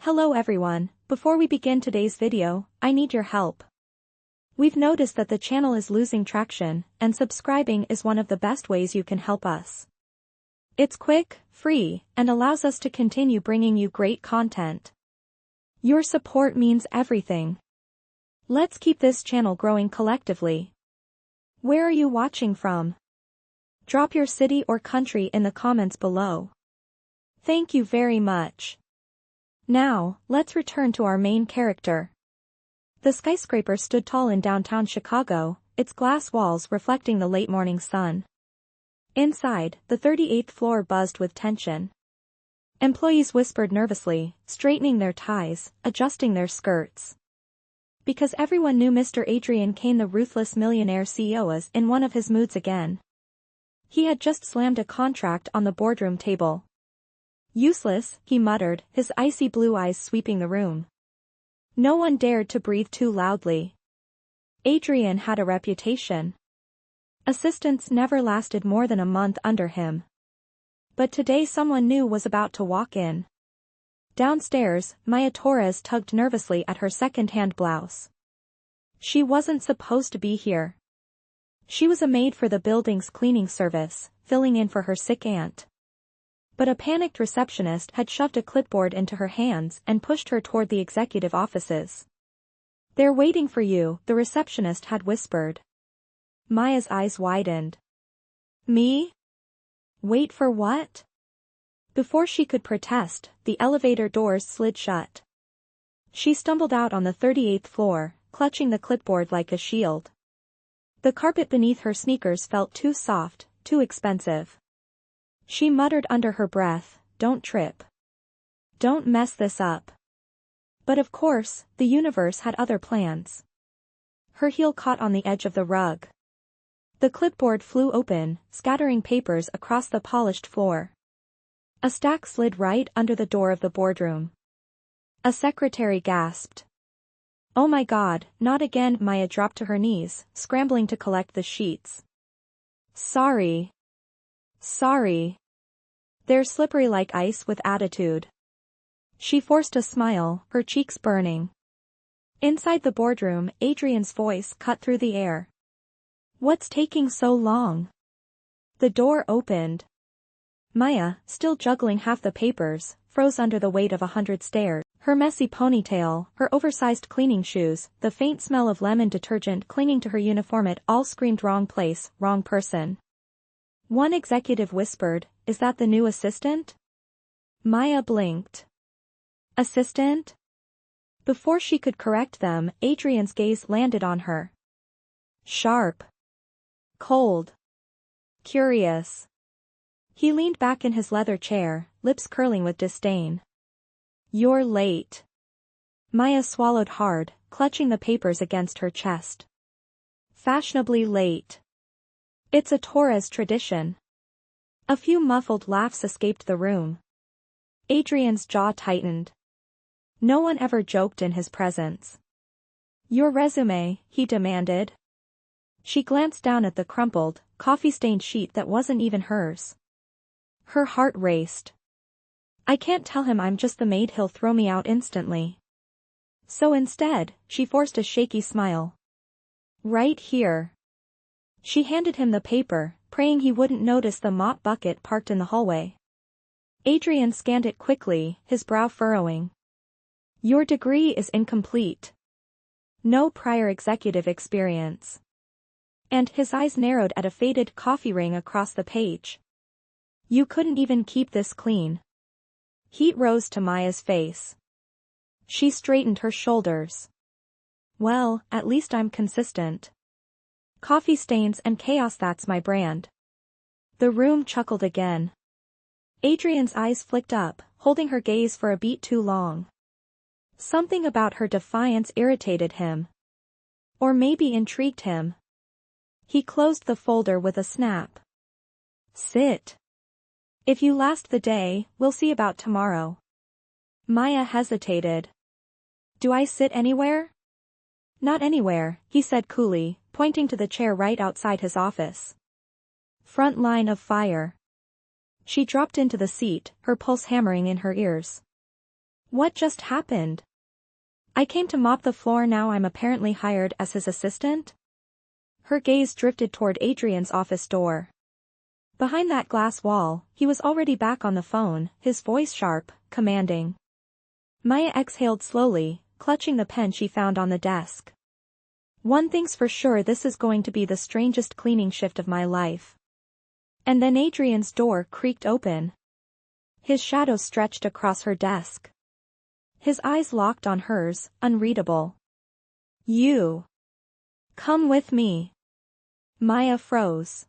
Hello everyone, before we begin today's video, I need your help. We've noticed that the channel is losing traction, and subscribing is one of the best ways you can help us. It's quick, free, and allows us to continue bringing you great content. Your support means everything. Let's keep this channel growing collectively. Where are you watching from? Drop your city or country in the comments below. Thank you very much. Now, let's return to our main character. The skyscraper stood tall in downtown Chicago, its glass walls reflecting the late morning sun. Inside, the 38th floor buzzed with tension. Employees whispered nervously, straightening their ties, adjusting their skirts. Because everyone knew Mr. Adrian Kane, the ruthless millionaire CEO, was in one of his moods again. He had just slammed a contract on the boardroom table. Useless, he muttered, his icy blue eyes sweeping the room. No one dared to breathe too loudly. Adrian had a reputation. Assistants never lasted more than a month under him. But today someone new was about to walk in. Downstairs, Maya Torres tugged nervously at her second-hand blouse. She wasn't supposed to be here. She was a maid for the building's cleaning service, filling in for her sick aunt. But a panicked receptionist had shoved a clipboard into her hands and pushed her toward the executive offices. "They're waiting for you," the receptionist had whispered. Maya's eyes widened. "Me? Wait for what?" Before she could protest, the elevator doors slid shut. She stumbled out on the 38th floor, clutching the clipboard like a shield. The carpet beneath her sneakers felt too soft, too expensive. She muttered under her breath, "Don't trip. Don't mess this up." But of course, the universe had other plans. Her heel caught on the edge of the rug. The clipboard flew open, scattering papers across the polished floor. A stack slid right under the door of the boardroom. A secretary gasped. "Oh my God, not again!" Maya dropped to her knees, scrambling to collect the sheets. Sorry. They're slippery like ice." With attitude. She forced a smile, her cheeks burning. Inside the boardroom, Adrian's voice cut through the air. "What's taking so long?" The door opened. Maya, still juggling half the papers, froze under the weight of 100 stares. Her messy ponytail, her oversized cleaning shoes, the faint smell of lemon detergent clinging to her uniform, it all screamed wrong place, wrong person. One executive whispered, "Is that the new assistant?" Maya blinked. Assistant? Before she could correct them, Adrian's gaze landed on her. Sharp. Cold. Curious. He leaned back in his leather chair, lips curling with disdain. "You're late." Maya swallowed hard, clutching the papers against her chest. "Fashionably late. It's a Torres tradition." A few muffled laughs escaped the room. Adrian's jaw tightened. No one ever joked in his presence. "Your resume," he demanded. She glanced down at the crumpled, coffee-stained sheet that wasn't even hers. Her heart raced. "I can't tell him I'm just the maid, he'll throw me out instantly." So instead, she forced a shaky smile. "Right here." She handed him the paper, praying he wouldn't notice the mop bucket parked in the hallway. Adrian scanned it quickly, his brow furrowing. "Your degree is incomplete. No prior executive experience." And his eyes narrowed at a faded coffee ring across the page. "You couldn't even keep this clean." Heat rose to Maya's face. She straightened her shoulders. "Well, at least I'm consistent. Coffee stains and chaos, that's my brand." The room chuckled again. Adrian's eyes flicked up, holding her gaze for a beat too long. Something about her defiance irritated him. Or maybe intrigued him. He closed the folder with a snap. "Sit. If you last the day, we'll see about tomorrow." Maya hesitated. "Do I sit anywhere?" "Not anywhere," he said coolly, pointing to the chair right outside his office. "Front line of fire." She dropped into the seat, her pulse hammering in her ears. What just happened? I came to mop the floor, now I'm apparently hired as his assistant? Her gaze drifted toward Adrian's office door. Behind that glass wall, he was already back on the phone, his voice sharp, commanding. Maya exhaled slowly, clutching the pen she found on the desk. One thing's for sure, this is going to be the strangest cleaning shift of my life. And then Adrian's door creaked open. His shadow stretched across her desk. His eyes locked on hers, unreadable. You. Come with me. Maya froze.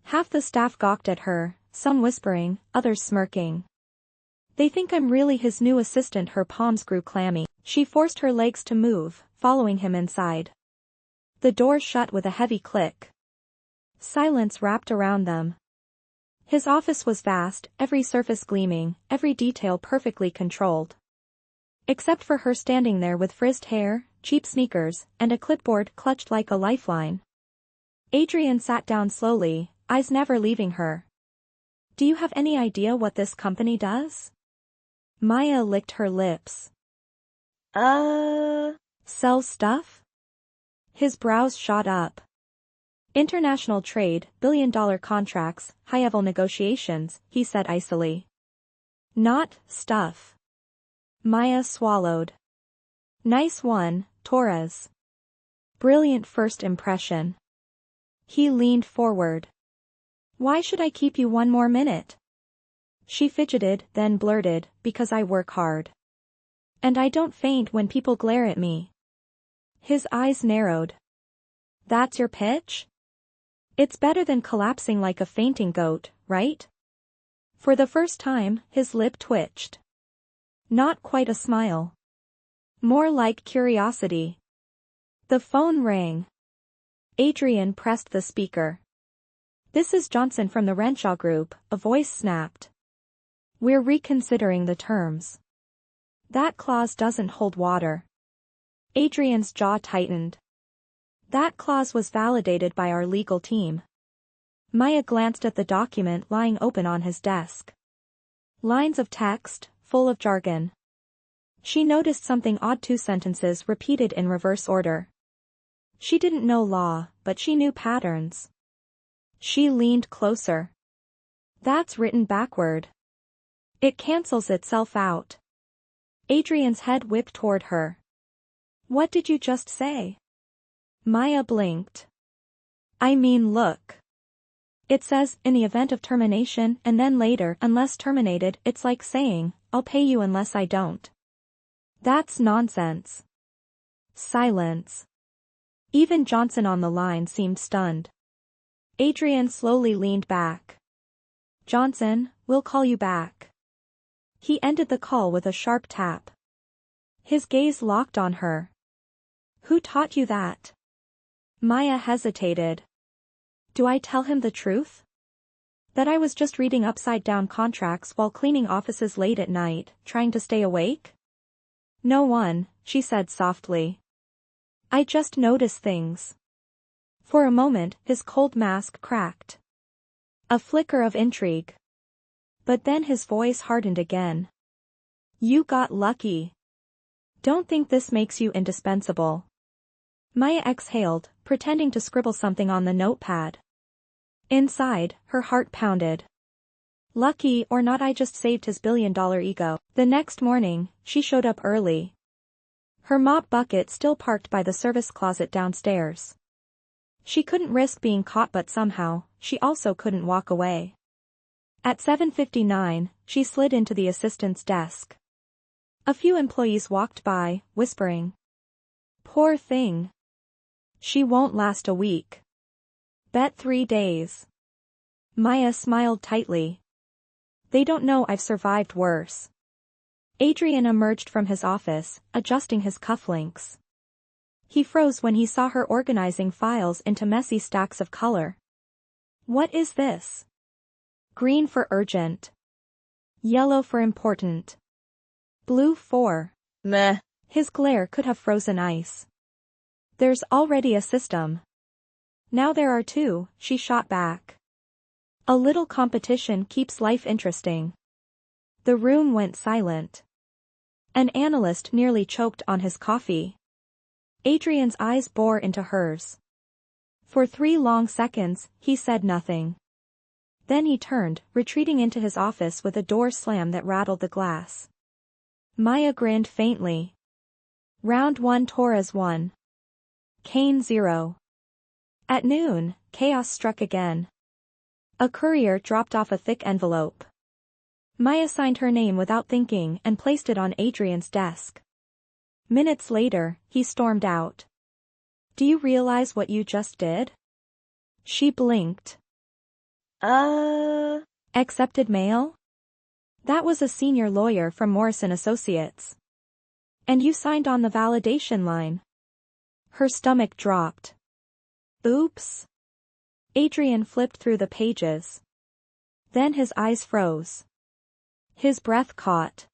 Half the staff gawked at her, some whispering, others smirking. They think I'm really his new assistant. Her palms grew clammy. She forced her legs to move, following him inside. The door shut with a heavy click. Silence wrapped around them. His office was vast, every surface gleaming, every detail perfectly controlled. Except for her standing there with frizzed hair, cheap sneakers, and a clipboard clutched like a lifeline. Adrian sat down slowly, eyes never leaving her. Do you have any idea what this company does? Maya licked her lips. Sell stuff? His brows shot up. International trade, billion-dollar contracts, high-level negotiations, he said icily. Not stuff. Maya swallowed. Nice one, Torres. Brilliant first impression. He leaned forward. Why should I keep you one more minute? She fidgeted, then blurted, because I work hard. And I don't faint when people glare at me. His eyes narrowed. That's your pitch? It's better than collapsing like a fainting goat, right? For the first time, his lip twitched. Not quite a smile. More like curiosity. The phone rang. Adrian pressed the speaker. This is Johnson from the Renshaw Group, a voice snapped. We're reconsidering the terms. That clause doesn't hold water. Adrian's jaw tightened. That clause was validated by our legal team. Maya glanced at the document lying open on his desk. Lines of text, full of jargon. She noticed something odd, 2 sentences repeated in reverse order. She didn't know law, but she knew patterns. She leaned closer. That's written backward. It cancels itself out. Adrian's head whipped toward her. What did you just say? Maya blinked. I mean, look. It says, in the event of termination, and then later, unless terminated. It's like saying, I'll pay you unless I don't. That's nonsense. Silence. Even Johnson on the line seemed stunned. Adrian slowly leaned back. Johnson, we'll call you back. He ended the call with a sharp tap. His gaze locked on her. Who taught you that? Maya hesitated. Do I tell him the truth? That I was just reading upside-down contracts while cleaning offices late at night, trying to stay awake? No one, she said softly. I just notice things. For a moment, his cold mask cracked. A flicker of intrigue. But then his voice hardened again. You got lucky. Don't think this makes you indispensable. Maya exhaled, pretending to scribble something on the notepad. Inside, her heart pounded. Lucky or not, I just saved his billion-dollar ego. The next morning, she showed up early. Her mop bucket still parked by the service closet downstairs. She couldn't risk being caught, but somehow, she also couldn't walk away. At 7:59, she slid into the assistant's desk. A few employees walked by, whispering. Poor thing. She won't last a week. Bet 3 days. Maya smiled tightly. They don't know I've survived worse. Adrian emerged from his office, adjusting his cufflinks. He froze when he saw her organizing files into messy stacks of color. What is this? Green for urgent. Yellow for important. Blue for meh. His glare could have frozen ice. There's already a system. Now there are 2, she shot back. A little competition keeps life interesting. The room went silent. An analyst nearly choked on his coffee. Adrian's eyes bore into hers. For 3 long seconds, he said nothing. Then he turned, retreating into his office with a door slam that rattled the glass. Maya grinned faintly. Round 1 Torres 1. Kane 0. At noon, chaos struck again. A courier dropped off a thick envelope. Maya signed her name without thinking and placed it on Adrian's desk. Minutes later, he stormed out. Do you realize what you just did? She blinked. Accepted mail? That was a senior lawyer from Morrison Associates. And you signed on the validation line. Her stomach dropped. Oops. Adrian flipped through the pages. Then his eyes froze. His breath caught.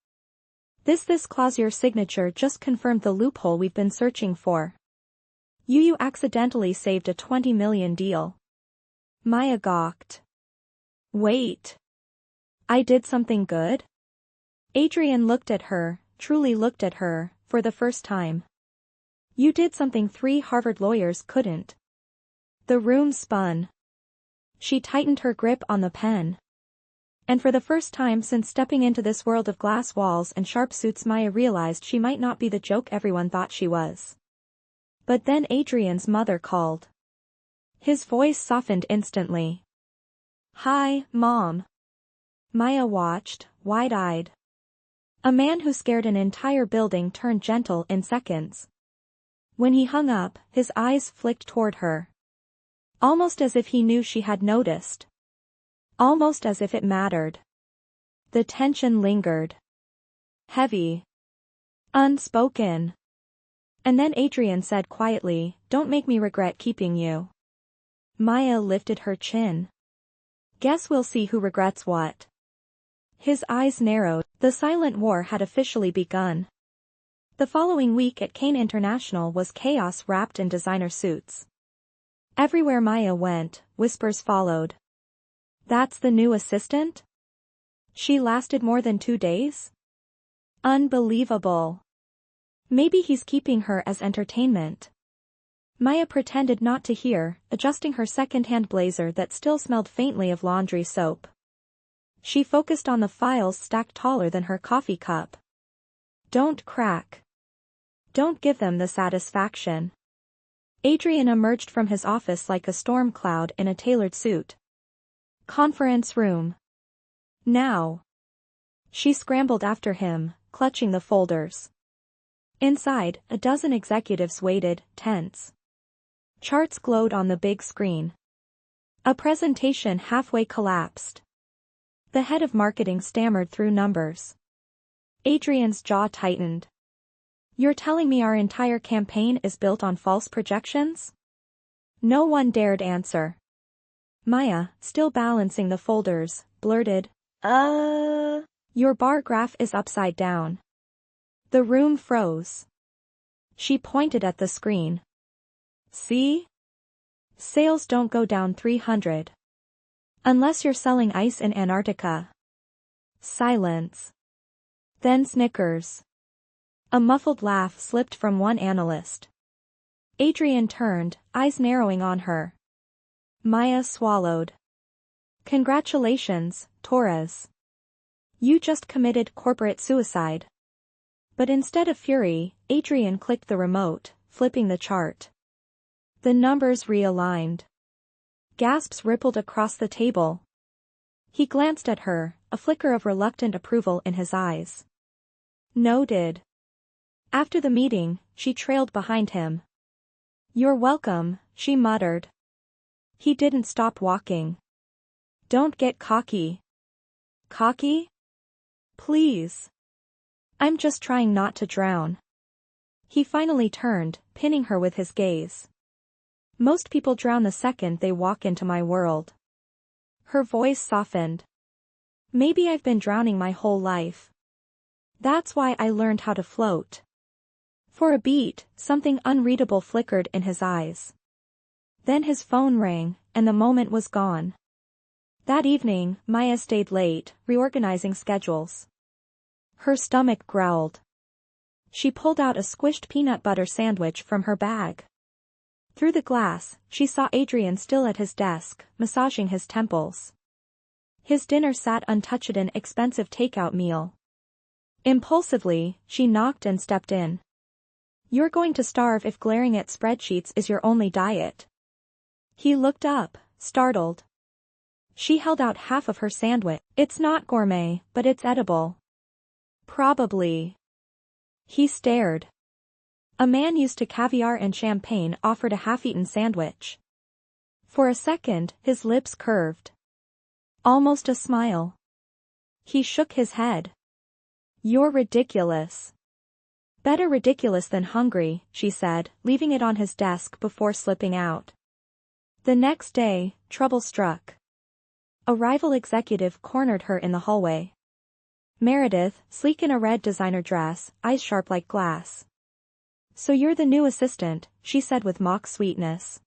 This clause, your signature just confirmed the loophole we've been searching for. You accidentally saved a 20 million deal. Maya gawked. Wait. I did something good? Adrian looked at her, truly looked at her, for the first time. You did something 3 Harvard lawyers couldn't. The room spun. She tightened her grip on the pen. And for the first time since stepping into this world of glass walls and sharp suits, Maya realized she might not be the joke everyone thought she was. But then Adrian's mother called. His voice softened instantly. Hi, Mom. Maya watched, wide-eyed. A man who scared an entire building turned gentle in seconds. When he hung up, his eyes flicked toward her. Almost as if he knew she had noticed. Almost as if it mattered. The tension lingered. Heavy. Unspoken. And then Adrian said quietly, don't make me regret keeping you. Maya lifted her chin. Guess we'll see who regrets what. His eyes narrowed. The silent war had officially begun. The following week at Kane International was chaos wrapped in designer suits. Everywhere Maya went, whispers followed. That's the new assistant? She lasted more than 2 days? Unbelievable. Maybe he's keeping her as entertainment. Maya pretended not to hear, adjusting her second-hand blazer that still smelled faintly of laundry soap. She focused on the files stacked taller than her coffee cup. Don't crack. Don't give them the satisfaction. Adrian emerged from his office like a storm cloud in a tailored suit. Conference room. Now. She scrambled after him, clutching the folders. Inside, a dozen executives waited, tense. Charts glowed on the big screen. A presentation halfway collapsed. The head of marketing stammered through numbers. Adrian's jaw tightened. You're telling me our entire campaign is built on false projections? No one dared answer. Maya, still balancing the folders, blurted, Your bar graph is upside down. The room froze. She pointed at the screen. See? Sales don't go down 300. Unless you're selling ice in Antarctica. Silence. Then snickers. A muffled laugh slipped from one analyst. Adrian turned, eyes narrowing on her. Maya swallowed. Congratulations, Torres. You just committed corporate suicide. But instead of fury, Adrian clicked the remote, flipping the chart. The numbers realigned. Gasps rippled across the table. He glanced at her, a flicker of reluctant approval in his eyes. Noted. After the meeting, she trailed behind him. You're welcome, she muttered. He didn't stop walking. Don't get cocky. Cocky? Please. I'm just trying not to drown. He finally turned, pinning her with his gaze. Most people drown the second they walk into my world. Her voice softened. Maybe I've been drowning my whole life. That's why I learned how to float. For a beat, something unreadable flickered in his eyes. Then his phone rang, and the moment was gone. That evening, Maya stayed late, reorganizing schedules. Her stomach growled. She pulled out a squished peanut butter sandwich from her bag. Through the glass, she saw Adrian still at his desk, massaging his temples. His dinner sat untouched, an expensive takeout meal. Impulsively, she knocked and stepped in. "You're going to starve if glaring at spreadsheets is your only diet." He looked up, startled. She held out half of her sandwich. "It's not gourmet, but it's edible." "Probably." He stared. A man used to caviar and champagne offered a half-eaten sandwich. For a second, his lips curved. Almost a smile. He shook his head. "You're ridiculous." "Better ridiculous than hungry," she said, leaving it on his desk before slipping out. The next day, trouble struck. A rival executive cornered her in the hallway. Meredith, sleek in a red designer dress, eyes sharp like glass. "So you're the new assistant," she said with mock sweetness.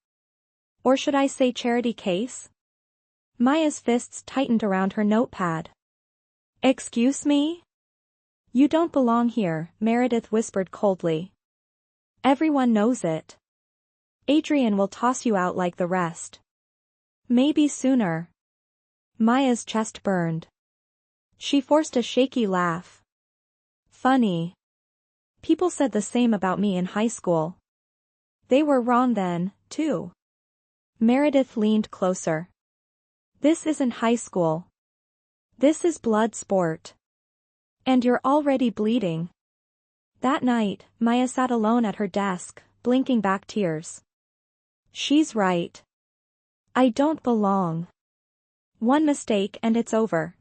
"Or should I say charity case?" Maya's fists tightened around her notepad. "Excuse me?" "You don't belong here," Meredith whispered coldly. "Everyone knows it. Adrian will toss you out like the rest." "Maybe sooner." Maya's chest burned. She forced a shaky laugh. "Funny. People said the same about me in high school. They were wrong then, too." Meredith leaned closer. "This isn't high school. This is blood sport. And you're already bleeding." That night, Maya sat alone at her desk, blinking back tears. "She's right. I don't belong. One mistake and it's over."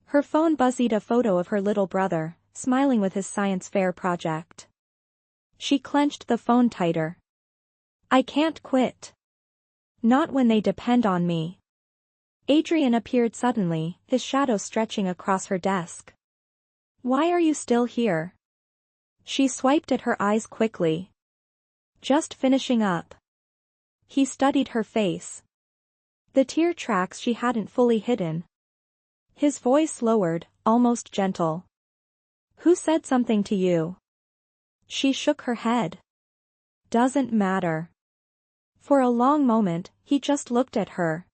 Her phone buzzed, a photo of her little brother, smiling with his science fair project. She clenched the phone tighter. "I can't quit. Not when they depend on me." Adrian appeared suddenly, his shadow stretching across her desk. "Why are you still here?" She swiped at her eyes quickly. "Just finishing up." He studied her face. The tear tracks she hadn't fully hidden. His voice lowered, almost gentle. "Who said something to you?" She shook her head. "Doesn't matter." For a long moment, he just looked at her.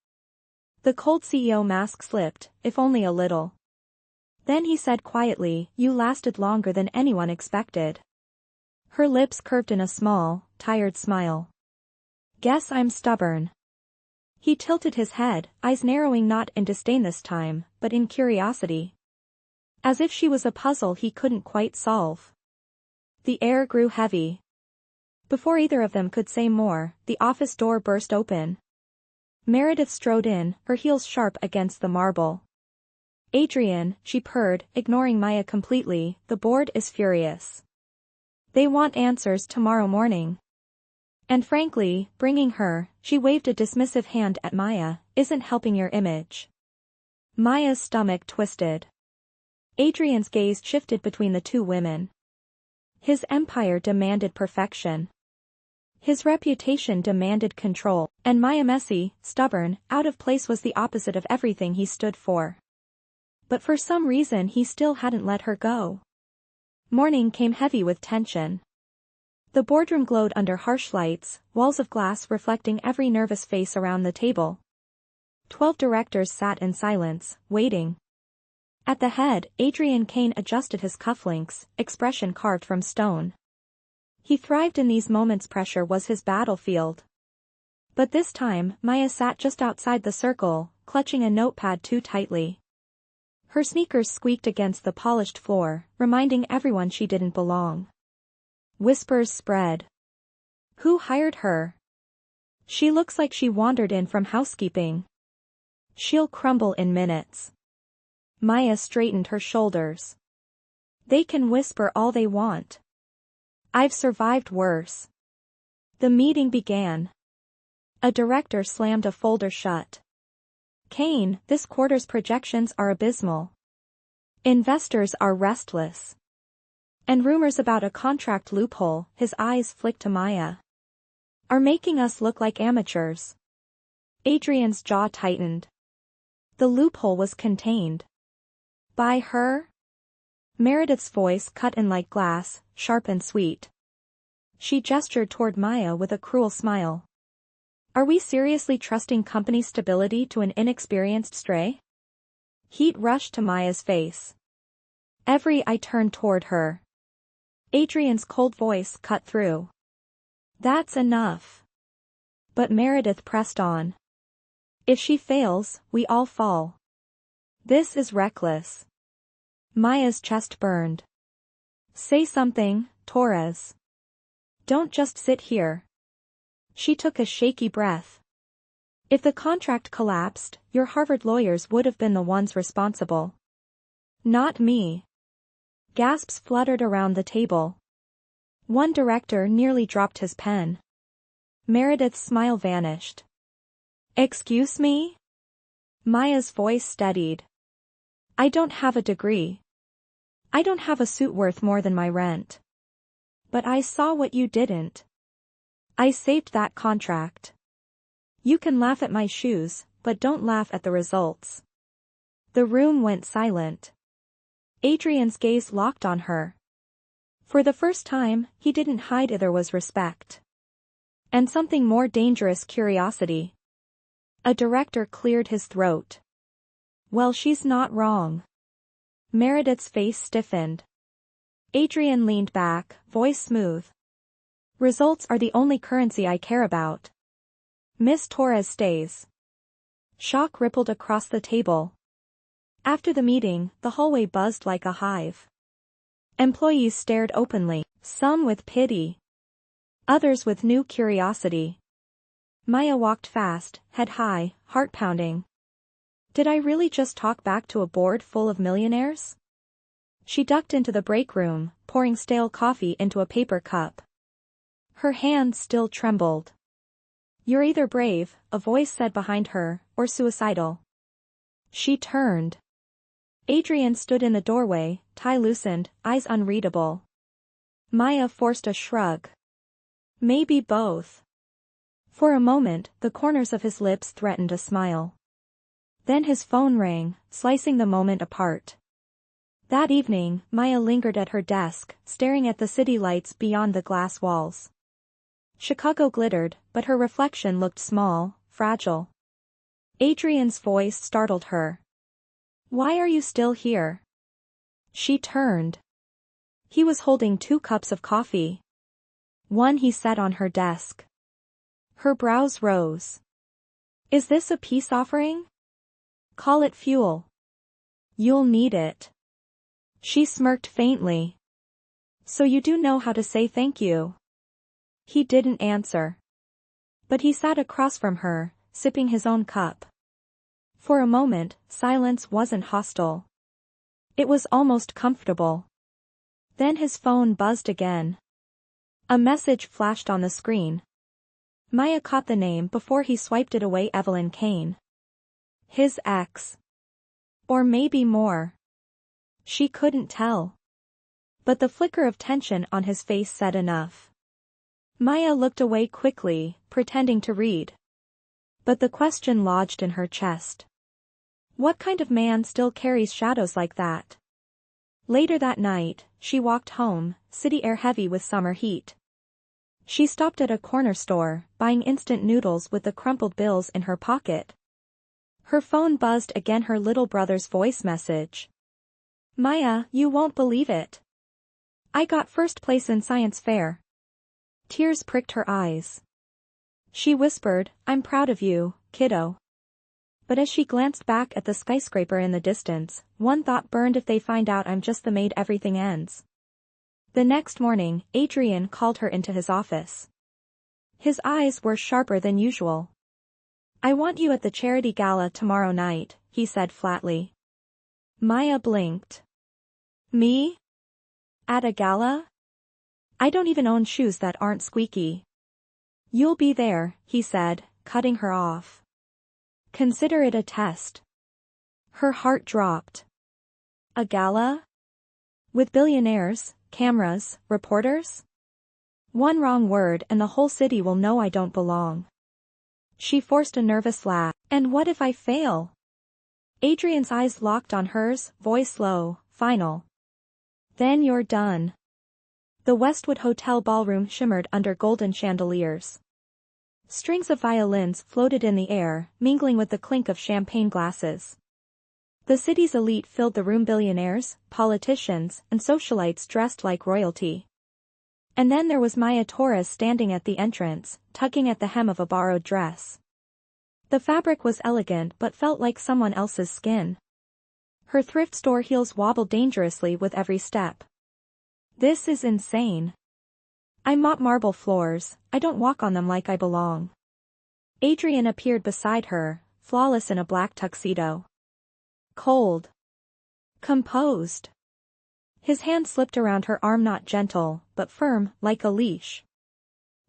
The cold CEO mask slipped, if only a little. Then he said quietly, "You lasted longer than anyone expected." Her lips curved in a small, tired smile. "Guess I'm stubborn." He tilted his head, eyes narrowing not in disdain this time, but in curiosity. As if she was a puzzle he couldn't quite solve. The air grew heavy. Before either of them could say more, the office door burst open. Meredith strode in, her heels sharp against the marble. "Adrian," she purred, ignoring Maya completely, "the board is furious. They want answers tomorrow morning. And frankly, bringing her," she waved a dismissive hand at Maya, "isn't helping your image." Maya's stomach twisted. Adrian's gaze shifted between the two women. His empire demanded perfection. His reputation demanded control, and Maya, messy, stubborn, out of place, was the opposite of everything he stood for. But for some reason he still hadn't let her go. Morning came heavy with tension. The boardroom glowed under harsh lights, walls of glass reflecting every nervous face around the table. 12 directors sat in silence, waiting. At the head, Adrian Kane adjusted his cufflinks, expression carved from stone. He thrived in these moments, pressure was his battlefield. But this time, Maya sat just outside the circle, clutching a notepad too tightly. Her sneakers squeaked against the polished floor, reminding everyone she didn't belong. Whispers spread. "Who hired her? She looks like she wandered in from housekeeping. She'll crumble in minutes." Maya straightened her shoulders. "They can whisper all they want. I've survived worse." The meeting began. A director slammed a folder shut. "Kane, this quarter's projections are abysmal. Investors are restless. And rumors about a contract loophole," his eyes flicked to Maya, "are making us look like amateurs." Adrian's jaw tightened. The loophole was contained. By her? Meredith's voice cut in like glass, sharp and sweet. She gestured toward Maya with a cruel smile. Are we seriously trusting company stability to an inexperienced stray? Heat rushed to Maya's face. Every eye turned toward her. Adrian's cold voice cut through. That's enough. But Meredith pressed on. If she fails, we all fall. This is reckless. Maya's chest burned. Say something, Torres. Don't just sit here. She took a shaky breath. If the contract collapsed, your Harvard lawyers would have been the ones responsible. Not me. Gasps fluttered around the table. One director nearly dropped his pen. Meredith's smile vanished. Excuse me? Maya's voice steadied. I don't have a degree. I don't have a suit worth more than my rent. But I saw what you didn't. I saved that contract. You can laugh at my shoes, but don't laugh at the results. The room went silent. Adrian's gaze locked on her. For the first time, he didn't hide it. There was respect. And something more dangerous, curiosity. A director cleared his throat. Well, she's not wrong. Meredith's face stiffened. Adrian leaned back, voice smooth. Results are the only currency I care about. Miss Torres stays. Shock rippled across the table. After the meeting, the hallway buzzed like a hive. Employees stared openly, some with pity. Others with new curiosity. Maya walked fast, head high, heart pounding. Did I really just talk back to a board full of millionaires? She ducked into the break room, pouring stale coffee into a paper cup. Her hand still trembled. You're either brave, a voice said behind her, or suicidal. She turned. Adrian stood in the doorway, tie loosened, eyes unreadable. Maya forced a shrug. Maybe both. For a moment, the corners of his lips threatened a smile. Then his phone rang, slicing the moment apart. That evening, Maya lingered at her desk, staring at the city lights beyond the glass walls. Chicago glittered, but her reflection looked small, fragile. Adrian's voice startled her. Why are you still here? She turned. He was holding 2 cups of coffee. One he set on her desk. Her brows rose. Is this a peace offering? Call it fuel. You'll need it. She smirked faintly. So you do know how to say thank you? He didn't answer. But he sat across from her, sipping his own cup. For a moment, silence wasn't hostile. It was almost comfortable. Then his phone buzzed again. A message flashed on the screen. Maya caught the name before he swiped it away. Evelyn Kane. His ex. Or maybe more. She couldn't tell. But the flicker of tension on his face said enough. Maya looked away quickly, pretending to read. But the question lodged in her chest. What kind of man still carries shadows like that? Later that night, she walked home, city air heavy with summer heat. She stopped at a corner store, buying instant noodles with the crumpled bills in her pocket. Her phone buzzed again, her little brother's voice message. Maya, you won't believe it. I got first place in science fair. Tears pricked her eyes. She whispered, I'm proud of you, kiddo. But as she glanced back at the skyscraper in the distance, one thought burned: if they find out I'm just the maid, everything ends. The next morning, Adrian called her into his office. His eyes were sharper than usual. I want you at the charity gala tomorrow night, he said flatly. Maya blinked. Me? At a gala? I don't even own shoes that aren't squeaky. You'll be there, he said, cutting her off. Consider it a test. Her heart dropped. A gala? With billionaires, cameras, reporters? One wrong word and the whole city will know I don't belong. She forced a nervous laugh. And what if I fail? Adrian's eyes locked on hers, voice low, final. Then you're done. The Westwood Hotel ballroom shimmered under golden chandeliers. Strings of violins floated in the air, mingling with the clink of champagne glasses. The city's elite filled the room, billionaires, politicians, and socialites dressed like royalty. And then there was Maya Torres standing at the entrance, tugging at the hem of a borrowed dress. The fabric was elegant but felt like someone else's skin. Her thrift store heels wobbled dangerously with every step. This is insane. I mop marble floors, I don't walk on them like I belong. Adrian appeared beside her, flawless in a black tuxedo. Cold. Composed. His hand slipped around her arm, not gentle, but firm, like a leash.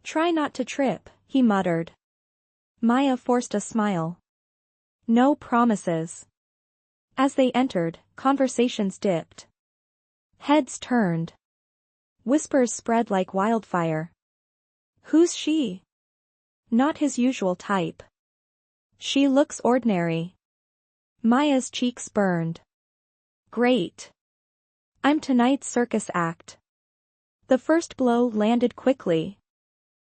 Try not to trip, he muttered. Maya forced a smile. No promises. As they entered, conversations dipped. Heads turned. Whispers spread like wildfire. Who's she? Not his usual type. She looks ordinary. Maya's cheeks burned. Great. I'm tonight's circus act. The first blow landed quickly.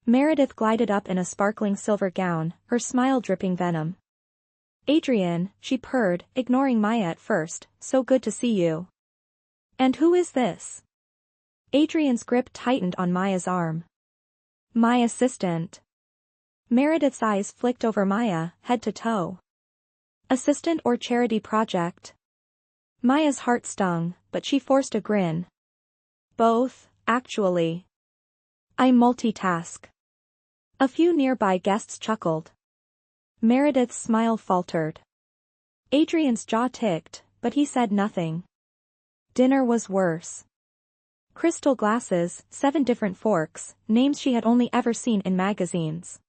Meredith glided up in a sparkling silver gown, her smile dripping venom. Adrian, she purred, ignoring Maya at first, so good to see you. And who is this? Adrian's grip tightened on Maya's arm. My assistant. Meredith's eyes flicked over Maya, head to toe. Assistant or charity project? Maya's heart stung, but she forced a grin. Both, actually. I multitask. A few nearby guests chuckled. Meredith's smile faltered. Adrian's jaw ticked, but he said nothing. Dinner was worse. Crystal glasses, 7 different forks, names she had only ever seen in magazines.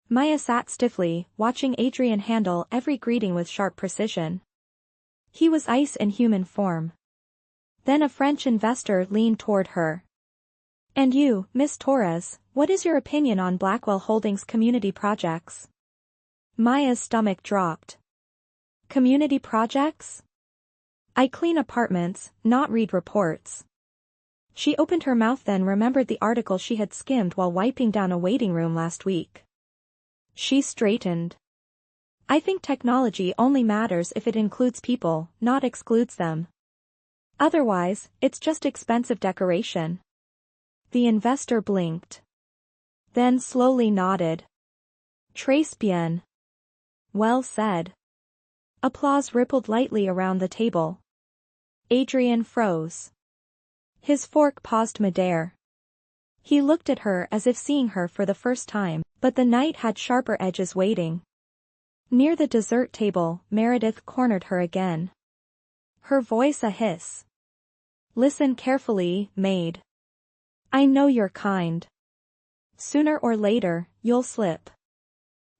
Maya sat stiffly, watching Adrian handle every greeting with sharp precision. He was ice in human form. Then a French investor leaned toward her. And you, Miss Torres, what is your opinion on Blackwell Holdings community projects? Maya's stomach dropped. Community projects? I clean apartments, not read reports. She opened her mouth, then remembered the article she had skimmed while wiping down a waiting room last week. She straightened. I think technology only matters if it includes people, not excludes them. Otherwise, it's just expensive decoration. The investor blinked. Then slowly nodded. Très bien. Well said. Applause rippled lightly around the table. Adrian froze. His fork paused midair. He looked at her as if seeing her for the first time, but the night had sharper edges waiting. Near the dessert table, Meredith cornered her again. Her voice a hiss. Listen carefully, Maid. I know you're kind. Sooner or later, you'll slip.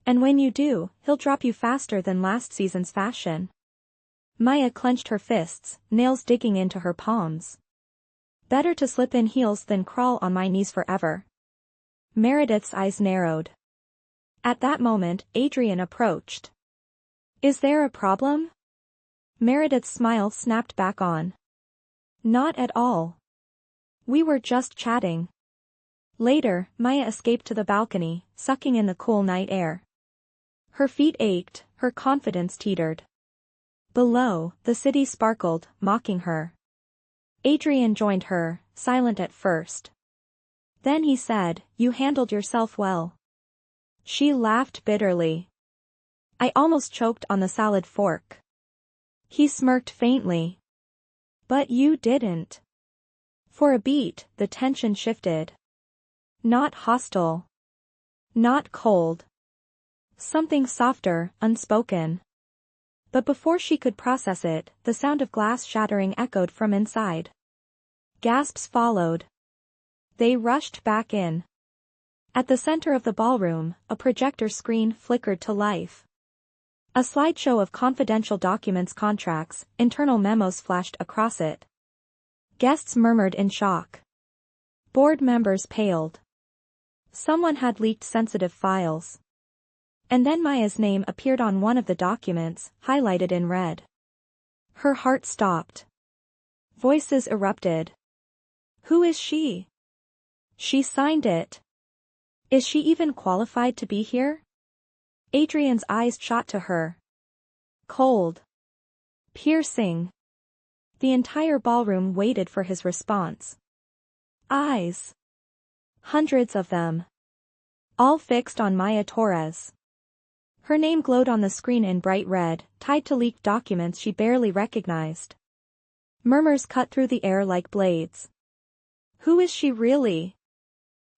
And when you do, he'll drop you faster than last season's fashion. Maya clenched her fists, nails digging into her palms. Better to slip in heels than crawl on my knees forever. Meredith's eyes narrowed. At that moment, Adrian approached. Is there a problem? Meredith's smile snapped back on. Not at all. We were just chatting. Later, Maya escaped to the balcony, sucking in the cool night air. Her feet ached, her confidence teetered. Below, the city sparkled, mocking her. Adrian joined her, silent at first. Then he said, You handled yourself well. She laughed bitterly. I almost choked on the salad fork. He smirked faintly. But you didn't. For a beat, the tension shifted. Not hostile. Not cold. Something softer, unspoken. But before she could process it, the sound of glass shattering echoed from inside. Gasps followed. They rushed back in. At the center of the ballroom, a projector screen flickered to life. A slideshow of confidential documents, contracts, internal memos flashed across it. Guests murmured in shock. Board members paled. Someone had leaked sensitive files. And then Maya's name appeared on one of the documents, highlighted in red. Her heart stopped. Voices erupted. Who is she? She signed it. Is she even qualified to be here? Adrian's eyes shot to her. Cold. Piercing. The entire ballroom waited for his response. Eyes. Hundreds of them. All fixed on Maya Torres. Her name glowed on the screen in bright red, tied to leaked documents she barely recognized. Murmurs cut through the air like blades. Who is she really?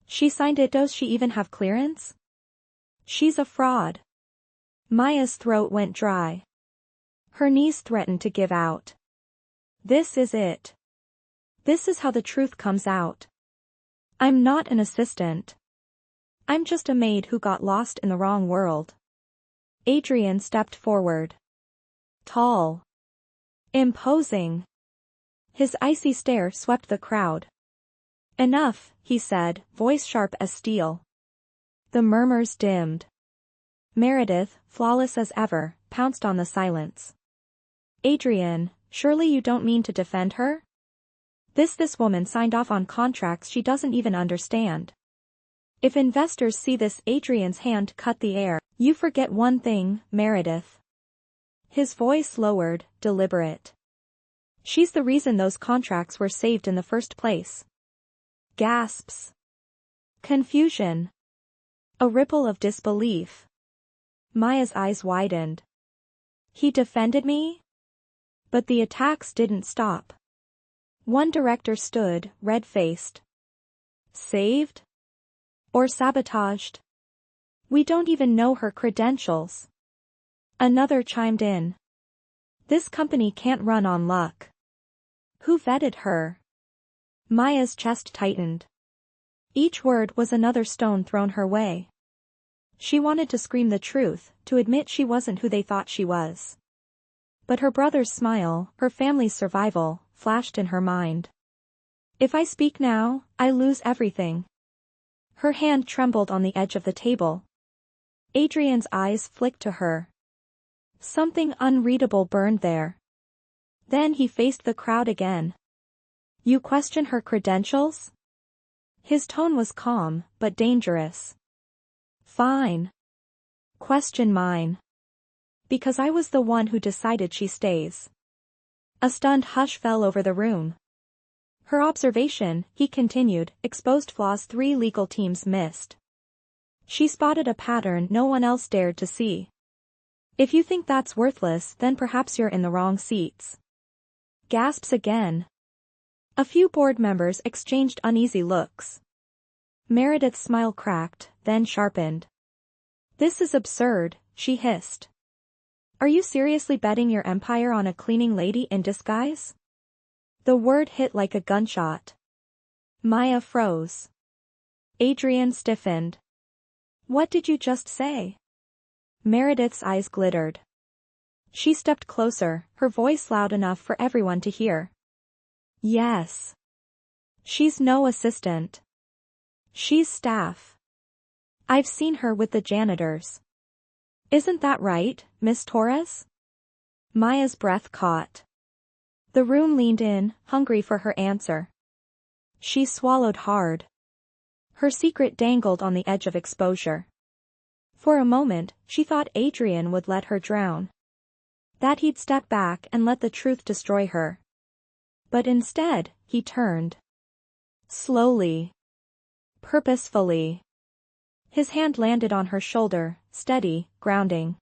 She signed it. Does she even have clearance? She's a fraud. Maya's throat went dry. Her knees threatened to give out. This is it. This is how the truth comes out. I'm not an assistant. I'm just a maid who got lost in the wrong world. Adrian stepped forward. Tall. Imposing. His icy stare swept the crowd. Enough, he said, voice sharp as steel. The murmurs dimmed. Meredith, flawless as ever, pounced on the silence. Adrian, surely you don't mean to defend her? This woman signed off on contracts she doesn't even understand. If investors see this, Adrian's hand cut the air. You forget one thing, Meredith. His voice lowered, deliberate. She's the reason those contracts were saved in the first place. Gasps. Confusion. A ripple of disbelief. Maya's eyes widened. He defended me? But the attacks didn't stop. One director stood, red-faced. Saved? Or sabotaged? We don't even know her credentials. Another chimed in. This company can't run on luck. Who vetted her? Maya's chest tightened. Each word was another stone thrown her way. She wanted to scream the truth, to admit she wasn't who they thought she was. But her brother's smile, her family's survival, flashed in her mind. If I speak now, I lose everything. Her hand trembled on the edge of the table. Adrian's eyes flicked to her. Something unreadable burned there. Then he faced the crowd again. You question her credentials? His tone was calm, but dangerous. Fine. Question mine. Because I was the one who decided she stays. A stunned hush fell over the room. Her observation, he continued, exposed flaws 3 legal teams missed. She spotted a pattern no one else dared to see. If you think that's worthless, then perhaps you're in the wrong seats. Gasps again. A few board members exchanged uneasy looks. Meredith's smile cracked, then sharpened. This is absurd, she hissed. Are you seriously betting your empire on a cleaning lady in disguise? The word hit like a gunshot. Maya froze. Adrian stiffened. What did you just say? Meredith's eyes glittered. She stepped closer, her voice loud enough for everyone to hear. Yes. She's no assistant. She's staff. I've seen her with the janitors. Isn't that right, Miss Torres? Maya's breath caught. The room leaned in, hungry for her answer. She swallowed hard. Her secret dangled on the edge of exposure. For a moment, she thought Adrian would let her drown. That he'd step back and let the truth destroy her. But instead, he turned. Slowly. Purposefully. His hand landed on her shoulder, steady, grounding.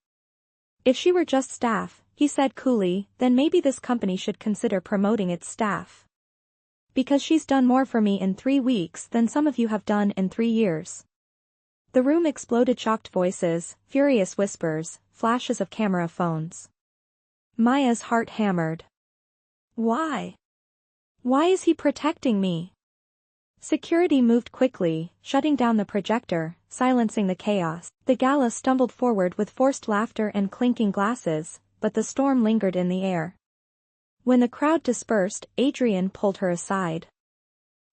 If she were just staff, he said coolly, then maybe this company should consider promoting its staff. Because she's done more for me in 3 weeks than some of you have done in 3 years. The room exploded, shocked voices, furious whispers, flashes of camera phones. Maya's heart hammered. Why? Why is he protecting me? Security moved quickly, shutting down the projector, silencing the chaos. The gala stumbled forward with forced laughter and clinking glasses, but the storm lingered in the air. When the crowd dispersed, Adrian pulled her aside.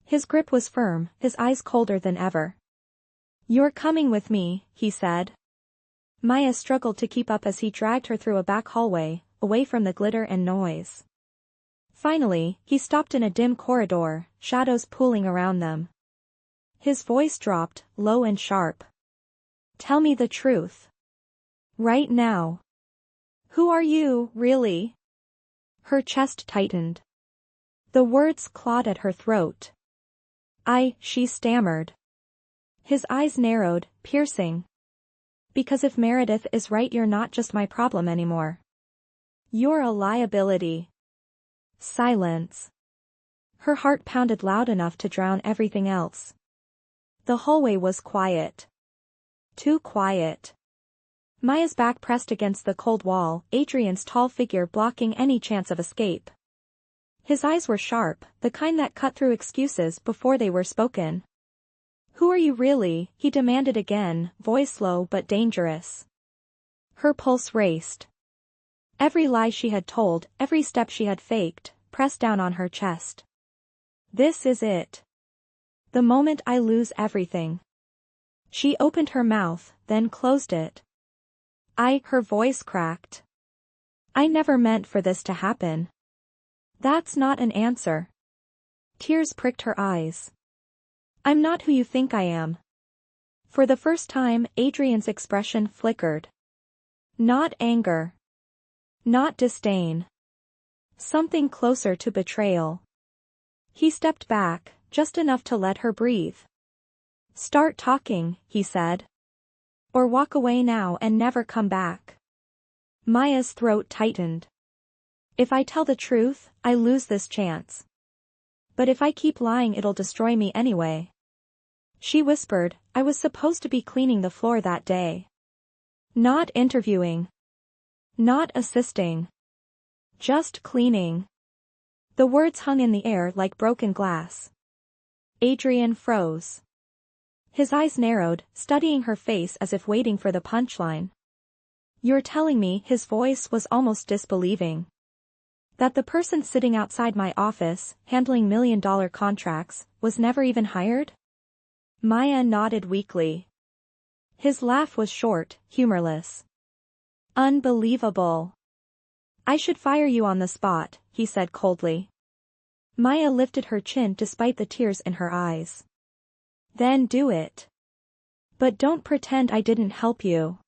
His grip was firm, his eyes colder than ever. You're coming with me, he said. Maya struggled to keep up as he dragged her through a back hallway, away from the glitter and noise. Finally, he stopped in a dim corridor, shadows pooling around them. His voice dropped, low and sharp. Tell me the truth. Right now. Who are you, really? Her chest tightened. The words clawed at her throat. She stammered. His eyes narrowed, piercing. Because if Meredith is right, you're not just my problem anymore. You're a liability. Silence. Her heart pounded loud enough to drown everything else. The hallway was quiet. Too quiet. Maya's back pressed against the cold wall, Adrian's tall figure blocking any chance of escape. His eyes were sharp, the kind that cut through excuses before they were spoken. Who are you really? He demanded again, voice low but dangerous. Her pulse raced. Every lie she had told, every step she had faked, pressed down on her chest. This is it. The moment I lose everything. She opened her mouth, then closed it. Her voice cracked. I never meant for this to happen. That's not an answer. Tears pricked her eyes. I'm not who you think I am. For the first time, Adrian's expression flickered. Not anger. Not disdain. Something closer to betrayal. He stepped back, just enough to let her breathe. Start talking, he said. Or walk away now and never come back. Maya's throat tightened. If I tell the truth, I lose this chance. But if I keep lying, it'll destroy me anyway. She whispered, I was supposed to be cleaning the floor that day. Not interviewing. Not assisting. Just cleaning. The words hung in the air like broken glass. Adrian froze. His eyes narrowed, studying her face as if waiting for the punchline. You're telling me, his voice was almost disbelieving, that the person sitting outside my office, handling million-dollar contracts, was never even hired? Maya nodded weakly. His laugh was short, humorless. Unbelievable. I should fire you on the spot, he said coldly. Maya lifted her chin despite the tears in her eyes. Then do it. But don't pretend I didn't help you.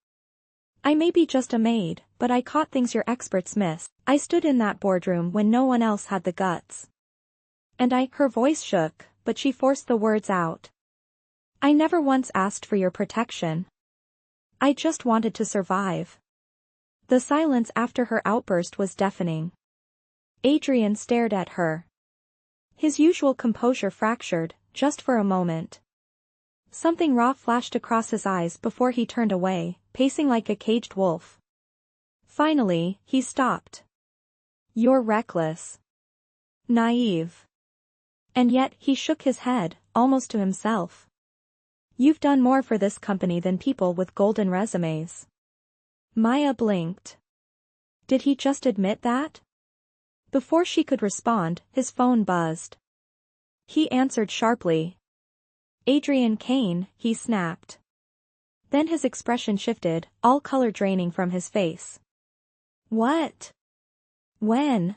I may be just a maid, but I caught things your experts miss. I stood in that boardroom when no one else had the guts. And her voice shook, but she forced the words out. I never once asked for your protection. I just wanted to survive. The silence after her outburst was deafening. Adrian stared at her. His usual composure fractured, just for a moment. Something raw flashed across his eyes before he turned away, pacing like a caged wolf. Finally, he stopped. You're reckless. Naive. And yet, he shook his head, almost to himself. You've done more for this company than people with golden resumes. Maya blinked. Did he just admit that? Before she could respond, his phone buzzed. He answered sharply. Adrian Kane, he snapped. Then his expression shifted, all color draining from his face. What? When?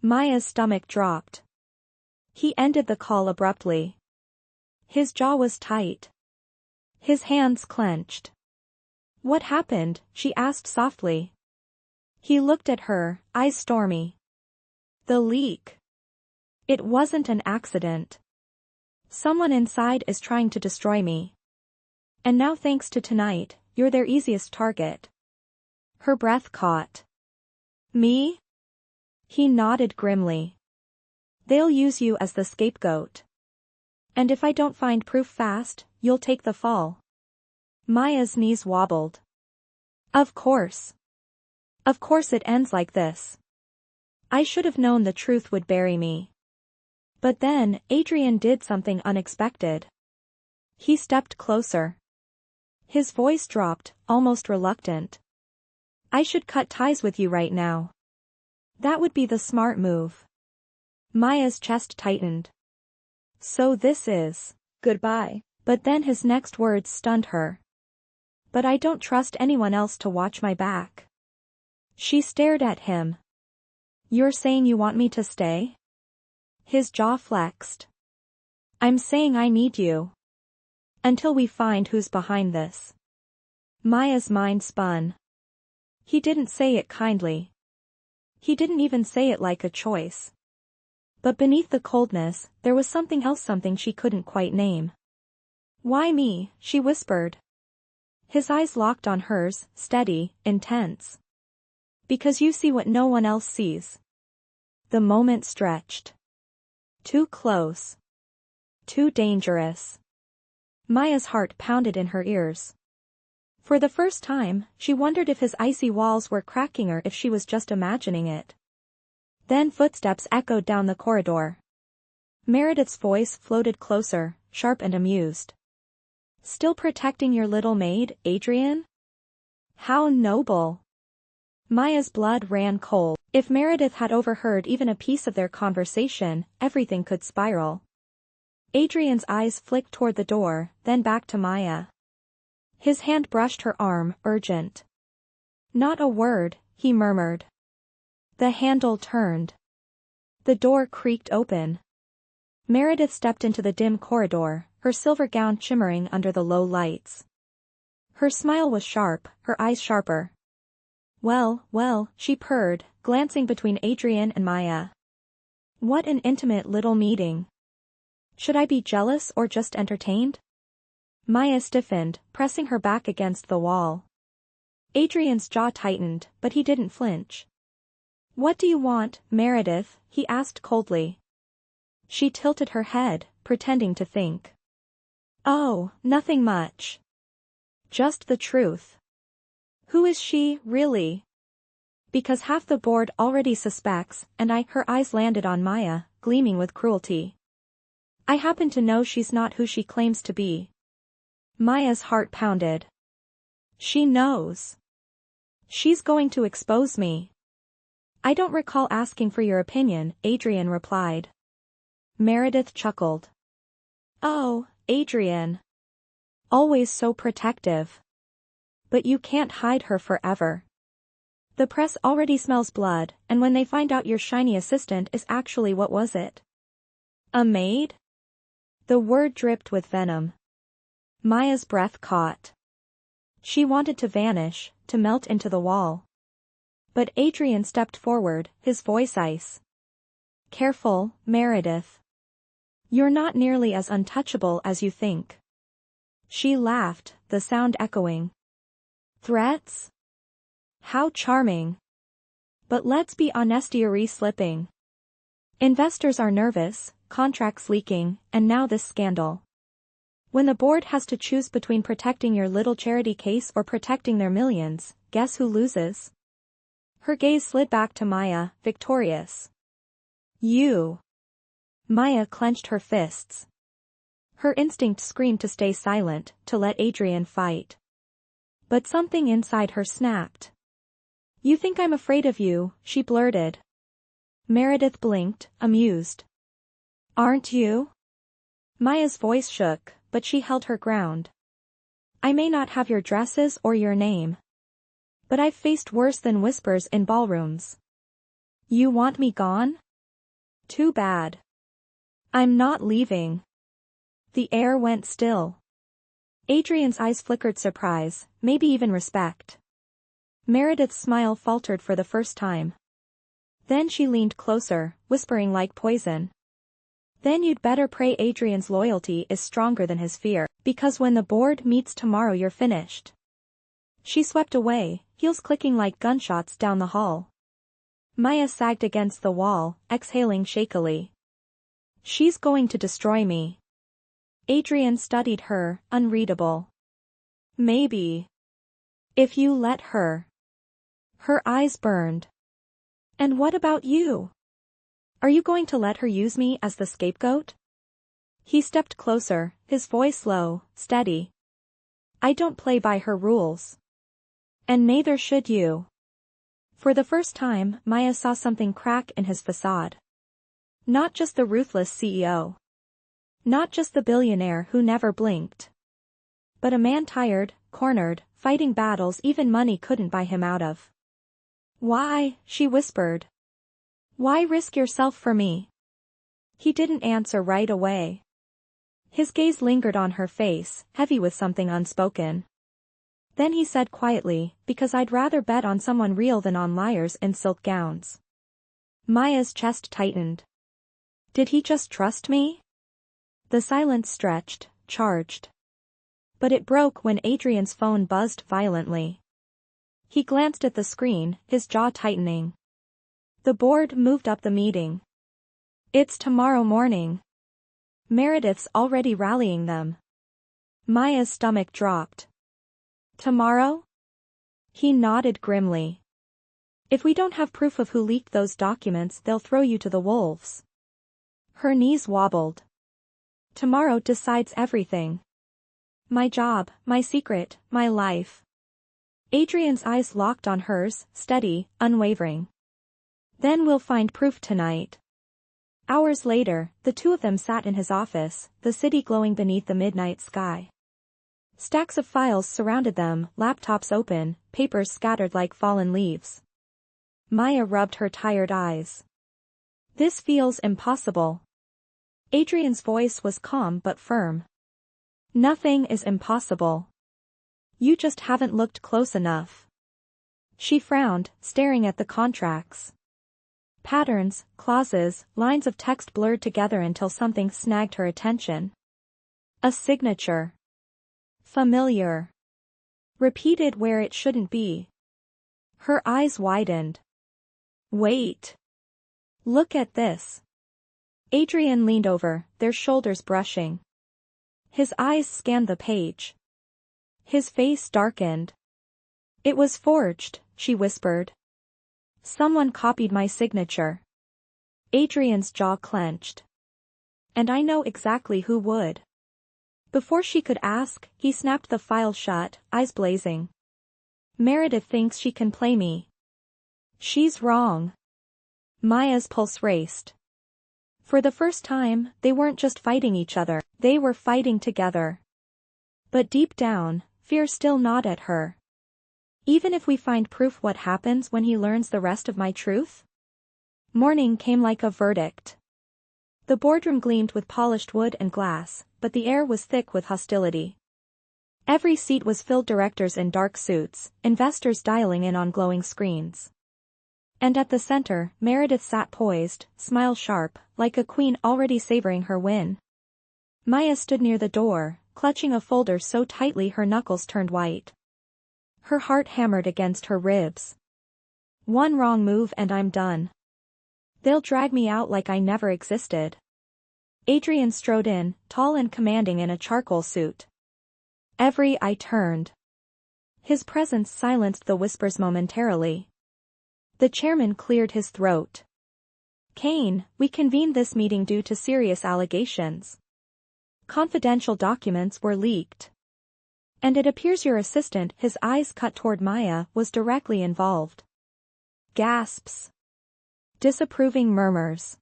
Maya's stomach dropped. He ended the call abruptly. His jaw was tight. His hands clenched. What happened? She asked softly. He looked at her, eyes stormy. The leak. It wasn't an accident. Someone inside is trying to destroy me. And now thanks to tonight, you're their easiest target. Her breath caught. Me? He nodded grimly. They'll use you as the scapegoat. And if I don't find proof fast, you'll take the fall. Maya's knees wobbled. Of course. Of course it ends like this. I should have known the truth would bury me. But then, Adrian did something unexpected. He stepped closer. His voice dropped, almost reluctant. I should cut ties with you right now. That would be the smart move. Maya's chest tightened. So this is goodbye. But then his next words stunned her. But I don't trust anyone else to watch my back. She stared at him. You're saying you want me to stay? His jaw flexed. I'm saying I need you. Until we find who's behind this. Maya's mind spun. He didn't say it kindly. He didn't even say it like a choice. But beneath the coldness, there was something else, something she couldn't quite name. Why me? She whispered. His eyes locked on hers, steady, intense. Because you see what no one else sees. The moment stretched. Too close. Too dangerous. Maya's heart pounded in her ears. For the first time, she wondered if his icy walls were cracking or if she was just imagining it. Then footsteps echoed down the corridor. Meredith's voice floated closer, sharp and amused. Still protecting your little maid, Adrian? How noble. Maya's blood ran cold. If Meredith had overheard even a piece of their conversation, everything could spiral. Adrian's eyes flicked toward the door, then back to Maya. His hand brushed her arm, urgent. Not a word, he murmured. The handle turned. The door creaked open. Meredith stepped into the dim corridor, her silver gown shimmering under the low lights. Her smile was sharp, her eyes sharper. Well, she purred, glancing between Adrian and Maya. What an intimate little meeting. Should I be jealous or just entertained? Maya stiffened, pressing her back against the wall. Adrian's jaw tightened, but he didn't flinch. What do you want, Meredith? He asked coldly. She tilted her head, pretending to think. Oh, nothing much. Just the truth. Who is she, really? Because half the board already suspects, and her eyes landed on Maya, gleaming with cruelty. I happen to know she's not who she claims to be. Maya's heart pounded. She knows. She's going to expose me. I don't recall asking for your opinion, Adrian replied. Meredith chuckled. Oh, Adrian. Always so protective. But you can't hide her forever. The press already smells blood, and when they find out your shiny assistant is actually what was it? A maid? The word dripped with venom. Maya's breath caught. She wanted to vanish, to melt into the wall. But Adrian stepped forward, his voice ice. Careful, Meredith. You're not nearly as untouchable as you think. She laughed, the sound echoing. Threats? How charming. But let's be honest, you're slipping. Investors are nervous, contracts leaking, and now this scandal. When the board has to choose between protecting your little charity case or protecting their millions, guess who loses? Her gaze slid back to Maya, victorious. You. Maya clenched her fists. Her instinct screamed to stay silent, to let Adrian fight. But something inside her snapped. You think I'm afraid of you, she blurted. Meredith blinked, amused. Aren't you? Maya's voice shook, but she held her ground. I may not have your dresses or your name. But I've faced worse than whispers in ballrooms. You want me gone? Too bad. I'm not leaving. The air went still. Adrian's eyes flickered surprise, maybe even respect. Meredith's smile faltered for the first time. Then she leaned closer, whispering like poison. Then you'd better pray Adrian's loyalty is stronger than his fear, because when the board meets tomorrow you're finished. She swept away, heels clicking like gunshots down the hall. Maya sagged against the wall, exhaling shakily. She's going to destroy me. Adrian studied her, unreadable. Maybe. If you let her. Her eyes burned. And what about you? Are you going to let her use me as the scapegoat? He stepped closer, his voice low, steady. I don't play by her rules. And neither should you. For the first time, Maya saw something crack in his facade. Not just the ruthless CEO. Not just the billionaire who never blinked. But a man tired, cornered, fighting battles even money couldn't buy him out of. Why, she whispered. Why risk yourself for me? He didn't answer right away. His gaze lingered on her face, heavy with something unspoken. Then he said quietly, because I'd rather bet on someone real than on liars in silk gowns. Maya's chest tightened. Did he just trust me? The silence stretched, charged. But it broke when Adrian's phone buzzed violently. He glanced at the screen, his jaw tightening. The board moved up the meeting. It's tomorrow morning. Meredith's already rallying them. Maya's stomach dropped. Tomorrow? He nodded grimly. If we don't have proof of who leaked those documents, they'll throw you to the wolves. Her knees wobbled. Tomorrow decides everything. My job, my secret, my life. Adrian's eyes locked on hers, steady, unwavering. Then we'll find proof tonight. Hours later, the two of them sat in his office, the city glowing beneath the midnight sky. Stacks of files surrounded them, laptops open, papers scattered like fallen leaves. Maya rubbed her tired eyes. This feels impossible. Adrian's voice was calm but firm. Nothing is impossible. You just haven't looked close enough. She frowned, staring at the contracts. Patterns, clauses, lines of text blurred together until something snagged her attention. A signature. Familiar. Repeated where it shouldn't be. Her eyes widened. Wait. Look at this. Adrian leaned over, their shoulders brushing. His eyes scanned the page. His face darkened. It was forged, she whispered. Someone copied my signature. Adrian's jaw clenched. And I know exactly who would. Before she could ask, he snapped the file shut, eyes blazing. Meredith thinks she can play me. She's wrong. Maya's pulse raced. For the first time, they weren't just fighting each other, they were fighting together. But deep down, fear still gnawed at her. Even if we find proof, what happens when he learns the rest of my truth? Morning came like a verdict. The boardroom gleamed with polished wood and glass, but the air was thick with hostility. Every seat was filled, directors in dark suits, investors dialing in on glowing screens. And at the center, Meredith sat poised, smile sharp, like a queen already savoring her win. Maya stood near the door, clutching a folder so tightly her knuckles turned white. Her heart hammered against her ribs. One wrong move and I'm done. They'll drag me out like I never existed. Adrian strode in, tall and commanding in a charcoal suit. Every eye turned. His presence silenced the whispers momentarily. The chairman cleared his throat. Kane, we convened this meeting due to serious allegations. Confidential documents were leaked. And it appears your assistant, his eyes cut toward Maya, was directly involved. Gasps. Disapproving murmurs.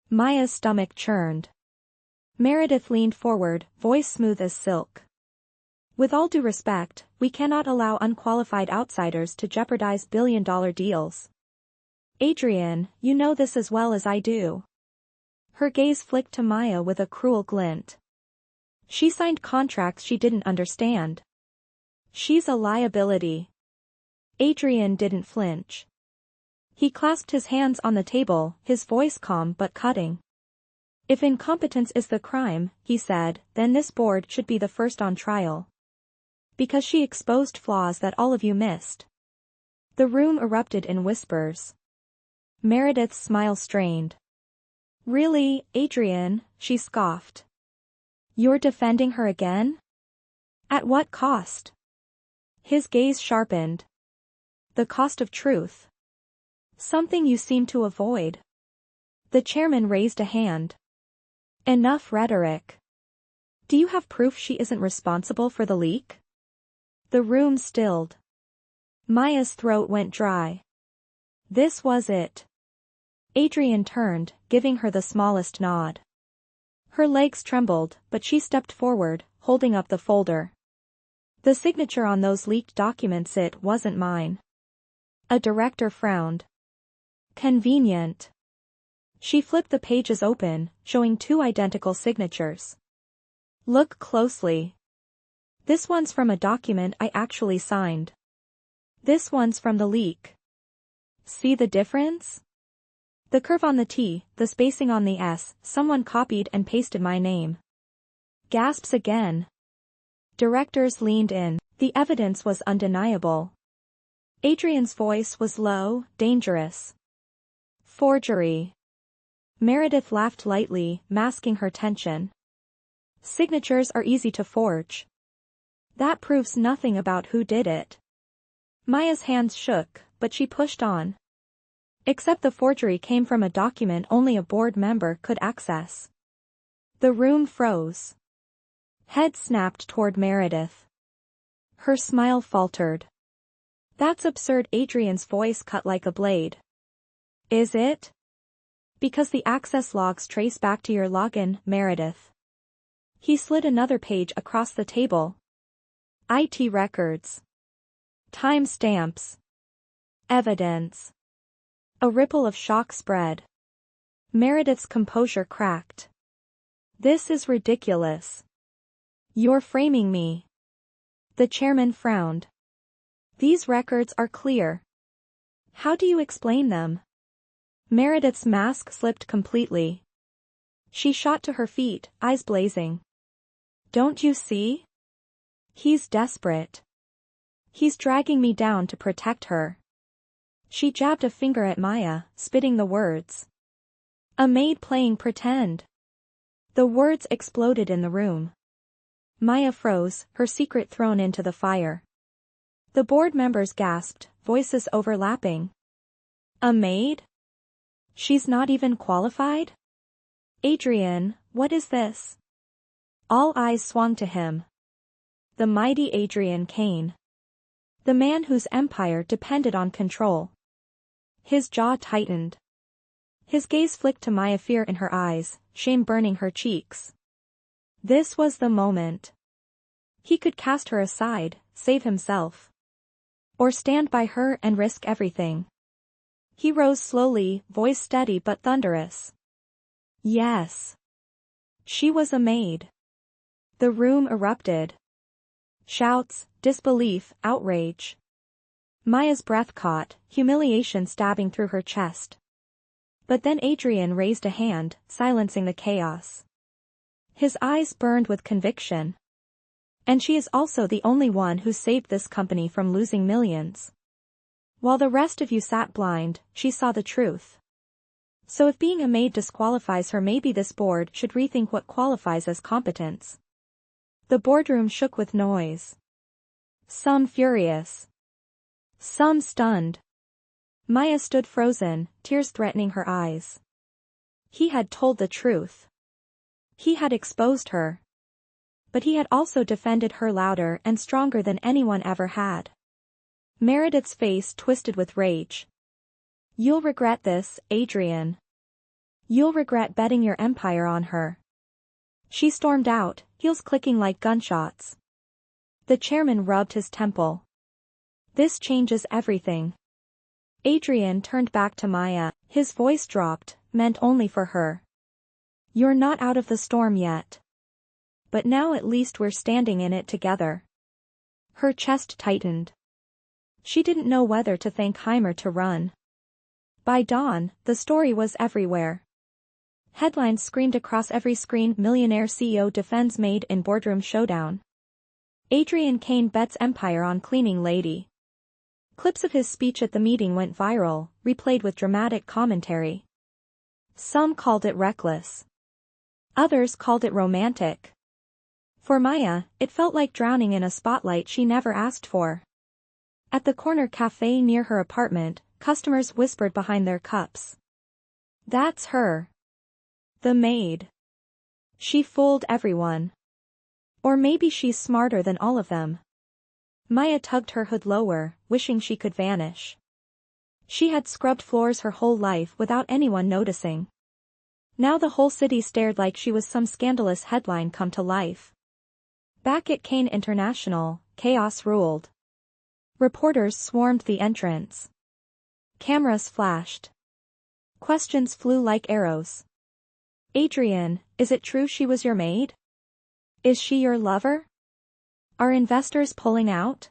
Maya's stomach churned. Meredith leaned forward, voice smooth as silk. With all due respect, we cannot allow unqualified outsiders to jeopardize billion-dollar deals. Adrian, you know this as well as I do. Her gaze flicked to Maya with a cruel glint. She signed contracts she didn't understand. She's a liability. Adrian didn't flinch. He clasped his hands on the table, his voice calm but cutting. If incompetence is the crime, he said, then this board should be the first on trial. Because she exposed flaws that all of you missed. The room erupted in whispers. Meredith's smile strained. Really, Adrian, she scoffed. You're defending her again? At what cost? His gaze sharpened. The cost of truth. Something you seem to avoid. The chairman raised a hand. Enough rhetoric. Do you have proof she isn't responsible for the leak? The room stilled. Maya's throat went dry. This was it. Adrian turned, giving her the smallest nod. Her legs trembled, but she stepped forward, holding up the folder. The signature on those leaked documents, it wasn't mine. A director frowned. Convenient. She flipped the pages open, showing two identical signatures. Look closely. This one's from a document I actually signed. This one's from the leak. See the difference? The curve on the T, the spacing on the S, someone copied and pasted my name. Gasps again. Directors leaned in. The evidence was undeniable. Adrian's voice was low, dangerous. Forgery. Meredith laughed lightly, masking her tension. Signatures are easy to forge. That proves nothing about who did it. Maya's hands shook, but she pushed on. Except the forgery came from a document only a board member could access. The room froze. Head snapped toward Meredith. Her smile faltered. That's absurd. Adrian's voice cut like a blade. Is it? Because the access logs trace back to your login, Meredith. He slid another page across the table. IT records. Time stamps. Evidence. A ripple of shock spread. Meredith's composure cracked. This is ridiculous. You're framing me. The chairman frowned. These records are clear. How do you explain them? Meredith's mask slipped completely. She shot to her feet, eyes blazing. Don't you see? He's desperate. He's dragging me down to protect her. She jabbed a finger at Maya, spitting the words. A maid playing pretend. The words exploded in the room. Maya froze, her secret thrown into the fire. The board members gasped, voices overlapping. A maid? She's not even qualified? Adrian, what is this? All eyes swung to him. The mighty Adrian Kane. The man whose empire depended on control. His jaw tightened. His gaze flicked to Maya, fear in her eyes, shame burning her cheeks. This was the moment. He could cast her aside, save himself. Or stand by her and risk everything. He rose slowly, voice steady but thunderous. Yes. She was a maid. The room erupted. Shouts, disbelief, outrage. Maya's breath caught, humiliation stabbing through her chest. But then Adrian raised a hand, silencing the chaos. His eyes burned with conviction. And she is also the only one who saved this company from losing millions. While the rest of you sat blind, she saw the truth. So if being a maid disqualifies her, maybe this board should rethink what qualifies as competence. The boardroom shook with noise. Some furious. Some stunned. Maya stood frozen, tears threatening her eyes. He had told the truth. He had exposed her. But he had also defended her louder and stronger than anyone ever had. Meredith's face twisted with rage. You'll regret this, Adrian. You'll regret betting your empire on her. She stormed out, heels clicking like gunshots. The chairman rubbed his temple. This changes everything. Adrian turned back to Maya, his voice dropped, meant only for her. You're not out of the storm yet. But now at least we're standing in it together. Her chest tightened. She didn't know whether to thank him or to run. By dawn, the story was everywhere. Headlines screamed across every screen: Millionaire CEO defends Maid in boardroom showdown. Adrian Kane bets empire on cleaning lady. Clips of his speech at the meeting went viral, replayed with dramatic commentary. Some called it reckless. Others called it romantic. For Maya, it felt like drowning in a spotlight she never asked for. At the corner cafe near her apartment, customers whispered behind their cups. That's her. The maid. She fooled everyone. Or maybe she's smarter than all of them. Maya tugged her hood lower, wishing she could vanish. She had scrubbed floors her whole life without anyone noticing. Now the whole city stared like she was some scandalous headline come to life. Back at Kane International, chaos ruled. Reporters swarmed the entrance. Cameras flashed. Questions flew like arrows. Adrian, is it true she was your maid? Is she your lover? Are investors pulling out?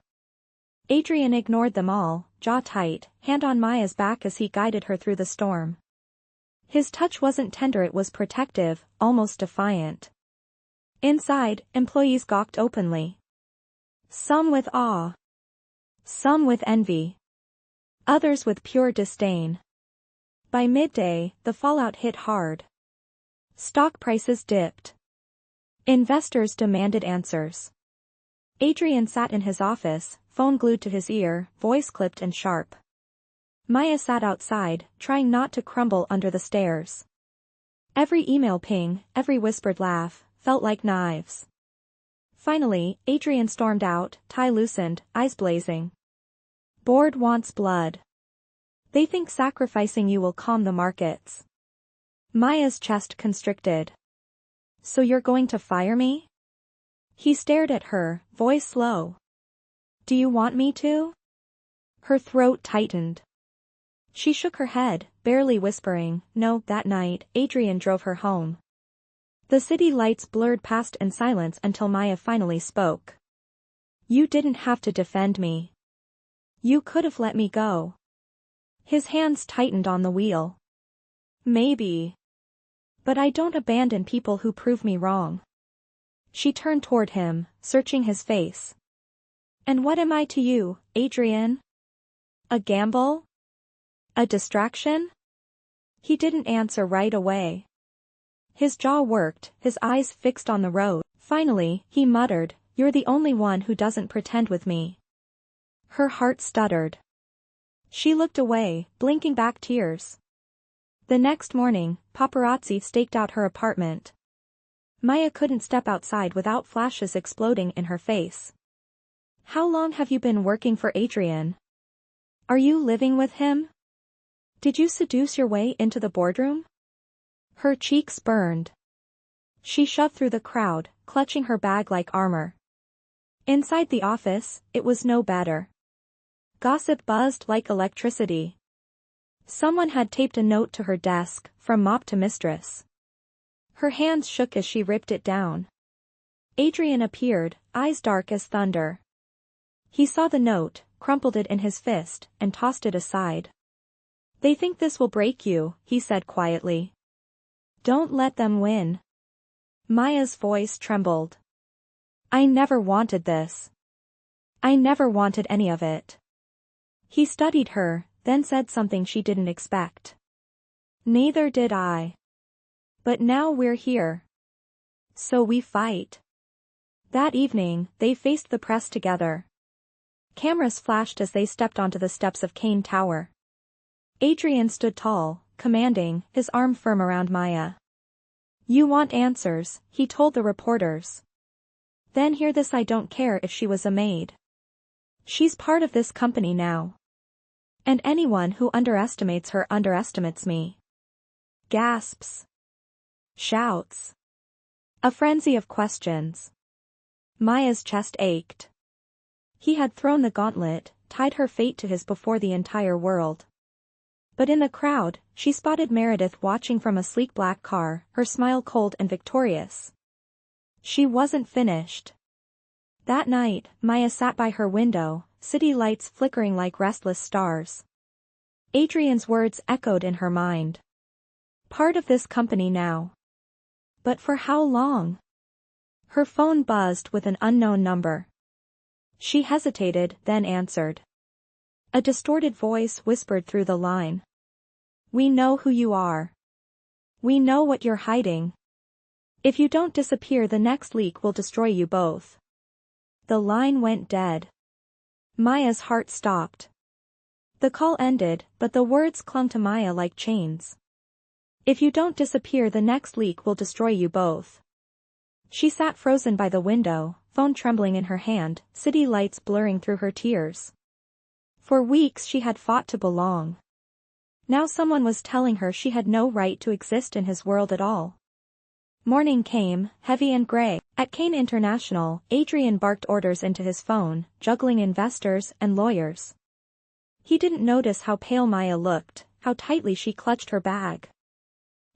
Adrian ignored them all, jaw tight, hand on Maya's back as he guided her through the storm. His touch wasn't tender, it was protective, almost defiant. Inside, employees gawked openly. Some with awe. Some with envy. Others with pure disdain. By midday, the fallout hit hard. Stock prices dipped. Investors demanded answers. Adrian sat in his office, phone glued to his ear, voice clipped and sharp. Maya sat outside, trying not to crumble under the stares. Every email ping, every whispered laugh, felt like knives. Finally, Adrian stormed out, tie loosened, eyes blazing. Board wants blood. They think sacrificing you will calm the markets. Maya's chest constricted. So you're going to fire me? He stared at her, voice low. Do you want me to? Her throat tightened. She shook her head, barely whispering, no. That night, Adrian drove her home. The city lights blurred past in silence until Maya finally spoke. You didn't have to defend me. You could have let me go. His hands tightened on the wheel. Maybe. But I don't abandon people who prove me wrong. She turned toward him, searching his face. And what am I to you, Adrian? A gamble? A distraction? He didn't answer right away. His jaw worked, his eyes fixed on the road. Finally, he muttered, you're the only one who doesn't pretend with me. Her heart stuttered. She looked away, blinking back tears. The next morning, paparazzi staked out her apartment. Maya couldn't step outside without flashes exploding in her face. How long have you been working for Adrian? Are you living with him? Did you seduce your way into the boardroom? Her cheeks burned. She shoved through the crowd, clutching her bag like armor. Inside the office, it was no better. Gossip buzzed like electricity. Someone had taped a note to her desk, from mop to mistress. Her hands shook as she ripped it down. Adrian appeared, eyes dark as thunder. He saw the note, crumpled it in his fist, and tossed it aside. They think this will break you, he said quietly. Don't let them win. Maya's voice trembled. I never wanted this. I never wanted any of it. He studied her, then said something she didn't expect. Neither did I. But now we're here. So we fight. That evening, they faced the press together. Cameras flashed as they stepped onto the steps of Kane Tower. Adrian stood tall, commanding, his arm firm around Maya. You want answers, he told the reporters. Then hear this: I don't care if she was a maid. She's part of this company now. And anyone who underestimates her underestimates me. Gasps. Shouts. A frenzy of questions. Maya's chest ached. He had thrown the gauntlet, tied her fate to his before the entire world. But in the crowd, she spotted Meredith watching from a sleek black car, her smile cold and victorious. She wasn't finished. That night, Maya sat by her window, city lights flickering like restless stars. Adrian's words echoed in her mind. Part of this company now. But for how long? Her phone buzzed with an unknown number. She hesitated, then answered. A distorted voice whispered through the line. We know who you are. We know what you're hiding. If you don't disappear, the next leak will destroy you both. The line went dead. Maya's heart stopped. The call ended, but the words clung to Maya like chains. If you don't disappear, the next leak will destroy you both. She sat frozen by the window, phone trembling in her hand, city lights blurring through her tears. For weeks she had fought to belong. Now someone was telling her she had no right to exist in his world at all. Morning came, heavy and gray. At Kane International, Adrian barked orders into his phone, juggling investors and lawyers. He didn't notice how pale Maya looked, how tightly she clutched her bag.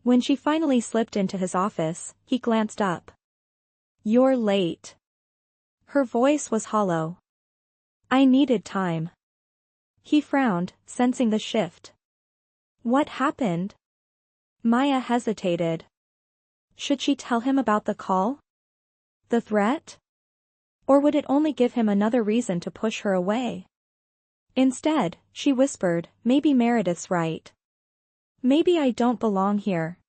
When she finally slipped into his office, he glanced up. "You're late." Her voice was hollow. "I needed time." He frowned, sensing the shift. "What happened?" Maya hesitated. Should she tell him about the call? The threat? Or would it only give him another reason to push her away? Instead, she whispered, "Maybe Meredith's right. Maybe I don't belong here."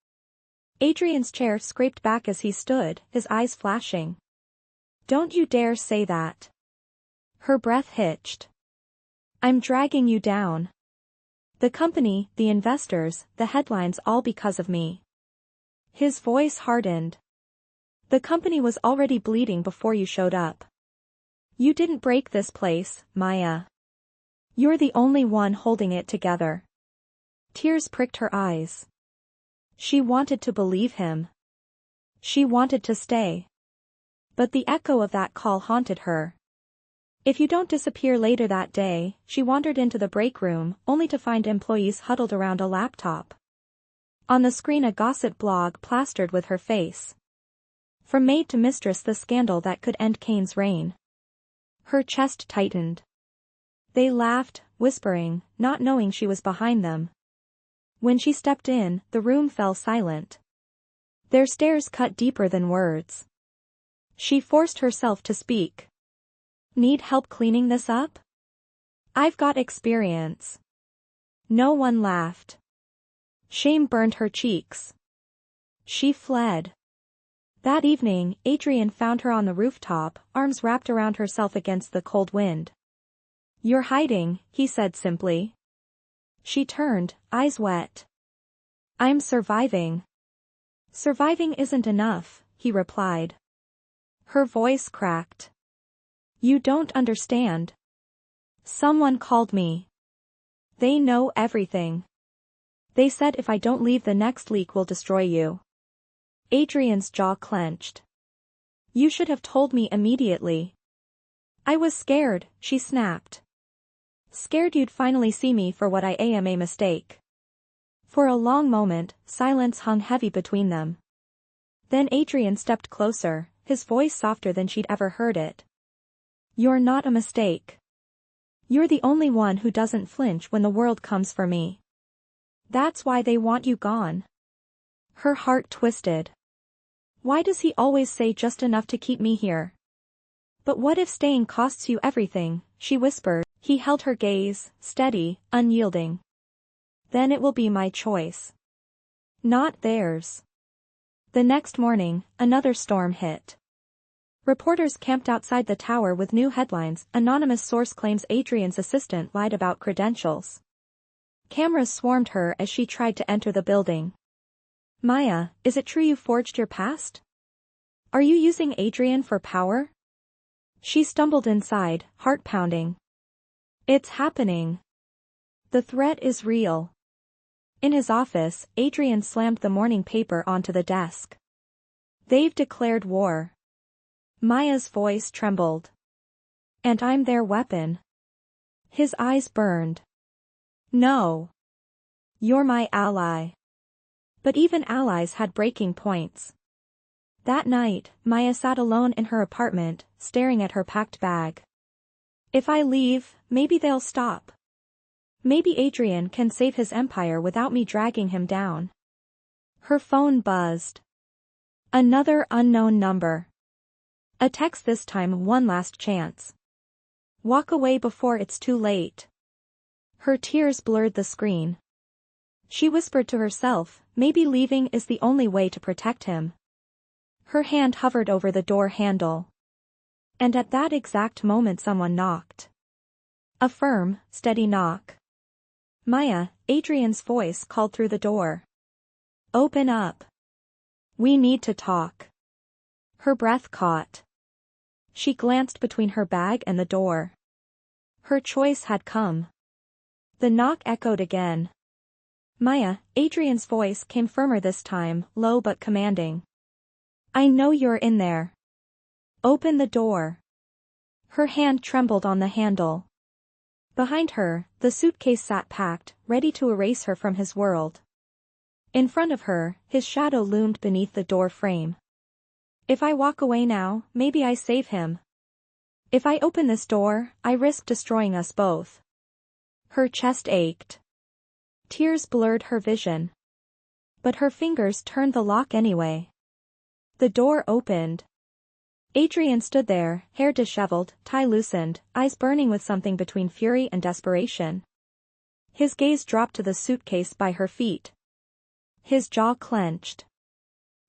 Adrian's chair scraped back as he stood, his eyes flashing. "Don't you dare say that." Her breath hitched. "I'm dragging you down. The company, the investors, the headlines, all because of me." His voice hardened. "The company was already bleeding before you showed up. You didn't break this place, Maya. You're the only one holding it together." Tears pricked her eyes. She wanted to believe him. She wanted to stay. But the echo of that call haunted her. "If you don't disappear later that day," she wandered into the break room, only to find employees huddled around a laptop. On the screen a gossip blog plastered with her face. From maid to mistress, the scandal that could end Kane's reign. Her chest tightened. They laughed, whispering, not knowing she was behind them. When she stepped in, the room fell silent. Their stares cut deeper than words. She forced herself to speak. "Need help cleaning this up?" "I've got experience." No one laughed. Shame burned her cheeks. She fled. That evening, Adrian found her on the rooftop, arms wrapped around herself against the cold wind. "You're hiding," he said simply. She turned, eyes wet. "I'm surviving." "Surviving isn't enough," he replied. Her voice cracked. "You don't understand. Someone called me. They know everything. They said if I don't leave, the next leak will destroy you." Adrian's jaw clenched. "You should have told me immediately." "I was scared," she snapped. "Scared you'd finally see me for what I am, a mistake." For a long moment, silence hung heavy between them. Then Adrian stepped closer, his voice softer than she'd ever heard it. "You're not a mistake. You're the only one who doesn't flinch when the world comes for me. That's why they want you gone." Her heart twisted. Why does he always say just enough to keep me here? "But what if staying costs you everything?" she whispered. He held her gaze, steady, unyielding. "Then it will be my choice. Not theirs." The next morning, another storm hit. Reporters camped outside the tower with new headlines. Anonymous source claims Adrian's assistant lied about credentials. Cameras swarmed her as she tried to enter the building. "Maya, is it true you forged your past? Are you using Adrian for power?" She stumbled inside, heart pounding. "It's happening. The threat is real." In his office, Adrian slammed the morning paper onto the desk. "They've declared war." Maya's voice trembled. "And I'm their weapon." His eyes burned. "No. You're my ally." But even allies had breaking points. That night, Maya sat alone in her apartment, staring at her packed bag. "If I leave, maybe they'll stop. Maybe Adrian can save his empire without me dragging him down." Her phone buzzed. Another unknown number. A text this time. "One last chance. Walk away before it's too late." Her tears blurred the screen. She whispered to herself, maybe leaving is the only way to protect him. Her hand hovered over the door handle. And at that exact moment someone knocked. A firm, steady knock. "Maya," Adrian's voice called through the door. "Open up. We need to talk." Her breath caught. She glanced between her bag and the door. Her choice had come. The knock echoed again. "Maya," Adrian's voice came firmer this time, low but commanding. "I know you're in there. Open the door." Her hand trembled on the handle. Behind her, the suitcase sat packed, ready to erase her from his world. In front of her, his shadow loomed beneath the door frame. If I walk away now, maybe I save him. If I open this door, I risk destroying us both. Her chest ached. Tears blurred her vision. But her fingers turned the lock anyway. The door opened. Adrian stood there, hair disheveled, tie loosened, eyes burning with something between fury and desperation. His gaze dropped to the suitcase by her feet. His jaw clenched.